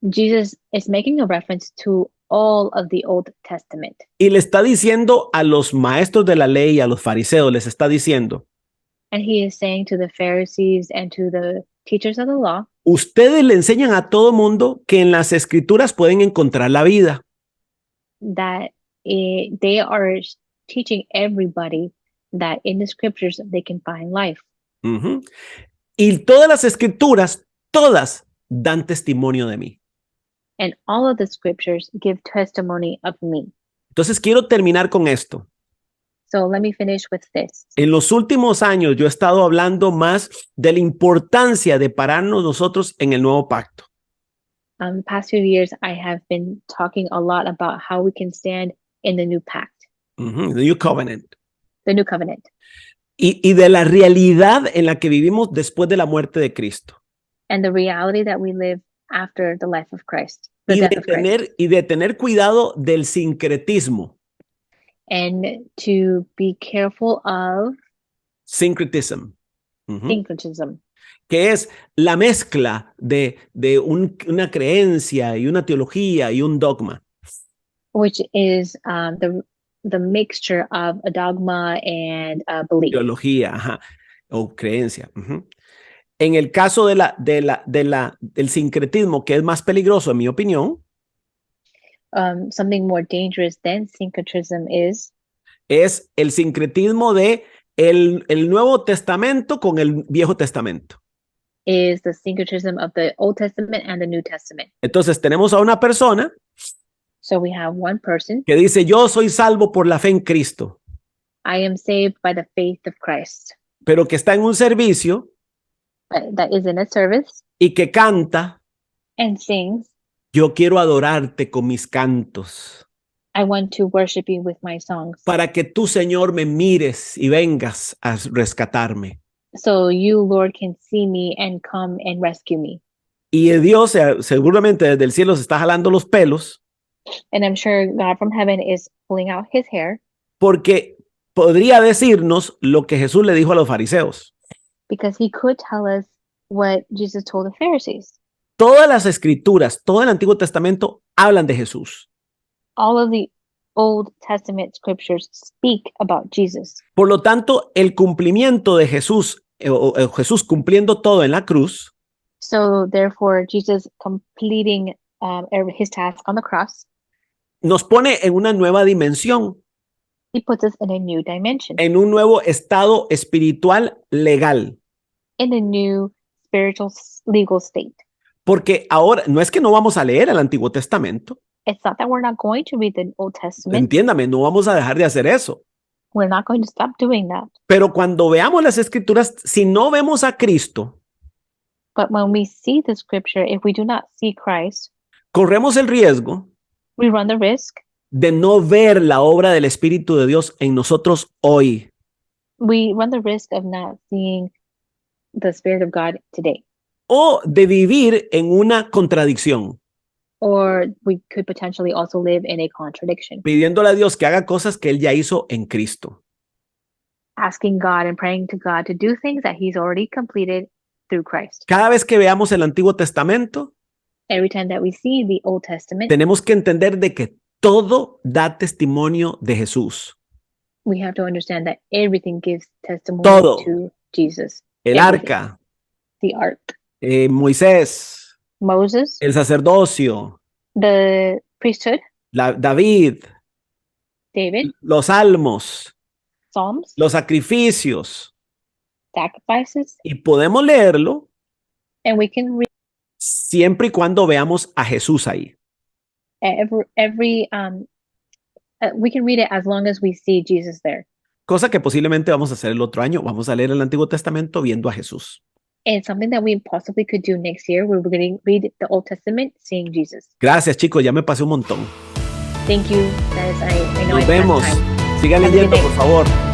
Jesus is making a reference to all of the Old Testament. Y le está diciendo a los maestros de la ley, a los fariseos, les está diciendo, And he is saying to the Pharisees and to the teachers of the law, ustedes le enseñan a todo mundo que en las escrituras pueden encontrar la vida. that they are teaching everybody that in the scriptures they can find life. Uh-huh. Y todas las escrituras, todas dan testimonio de mí. And all of the scriptures give testimony of me. Entonces quiero terminar con esto. So let me finish with this. En los últimos años yo he estado hablando más de la importancia de pararnos nosotros en el nuevo pacto. The past few years, I have been talking a lot about how we can stand in the new pact, Uh-huh. The New Covenant. the new covenant, Y de la realidad en la que vivimos después de la muerte de Cristo. and the reality that we live after the life of Christ, the death of Christ, Y de tener cuidado del sincretismo. and to be careful of Syncretism. Uh-huh. syncretism, Que es la mezcla de una creencia y una teología y un dogma. which is the mixture of a dogma and a belief. Teología, ajá, o creencia. Uh-huh. En el caso del sincretismo, que es más peligroso, en mi opinión, Something more dangerous than syncretism is es el sincretismo de el Nuevo Testamento con el Viejo Testamento. the syncretism of the Old Testament and the New Testament. Entonces tenemos a una persona So we have one person, que dice, yo soy salvo por la fe en Cristo, I am saved by the faith of Christ, pero que está en un servicio but that is in a service y que canta, and sings, yo quiero adorarte con mis cantos, I want to worship you with my songs. para que tú, Señor, me mires y vengas a rescatarme. So you, Lord, can see me and come and rescue me. Y Dios seguramente desde el cielo se está jalando los pelos, And I'm sure God from heaven is pulling out his hair porque podría decirnos lo que Jesús le dijo a los fariseos. because he could tell us what Jesus told the Pharisees. Todas las escrituras, todo el Antiguo Testamento hablan de Jesús. All of the Old Testament scriptures speak about Jesus. Por lo tanto, el cumplimiento de Jesús, o Jesús cumpliendo todo en la cruz, So therefore, Jesus completing his task on the cross, nos pone en una nueva dimensión, he puts us in a new dimension, en un nuevo estado espiritual legal. in a new spiritual legal state. Porque ahora no es que no vamos a leer el Antiguo Testamento. It's not that we're not going to read the Old Testament. Entiéndame, no vamos a dejar de hacer eso. We're not going to stop doing that. Pero cuando veamos las escrituras, si no vemos a Cristo, But when we see the scripture, if we do not see Christ, corremos el riesgo we run the risk. de no ver la obra del Espíritu de Dios en nosotros hoy. We run the risk of not seeing the Spirit of God today. O de vivir en una contradicción, Or we could potentially also live in a contradiction, pidiéndole a Dios que haga cosas que Él ya hizo en Cristo. asking God and praying to God to do things that He's already completed through Christ. Cada vez que veamos el Antiguo Testamento, Every time that we see the Old Testament, tenemos que entender de que todo da testimonio de Jesús. we have to understand that everything gives testimony Todo. to Jesus. El Everything. arca, The ark, Moisés, Moses, el sacerdocio, the priesthood, David, David, los salmos, Psalms, los sacrificios. sacrifices, Y podemos leerlo and we can read siempre y cuando veamos a Jesús ahí. we can read it as long as we see Jesus there. Cosa que posiblemente vamos a hacer el otro año. Vamos a leer el Antiguo Testamento viendo a Jesús. And something that we possibly could do next year, we're going to read the Old Testament, seeing Jesus. Gracias, chicos. Ya me pasé un montón. Thank you, guys. I know Nos I passed vemos. time. Sigan Have a good leyendo, day. por favor.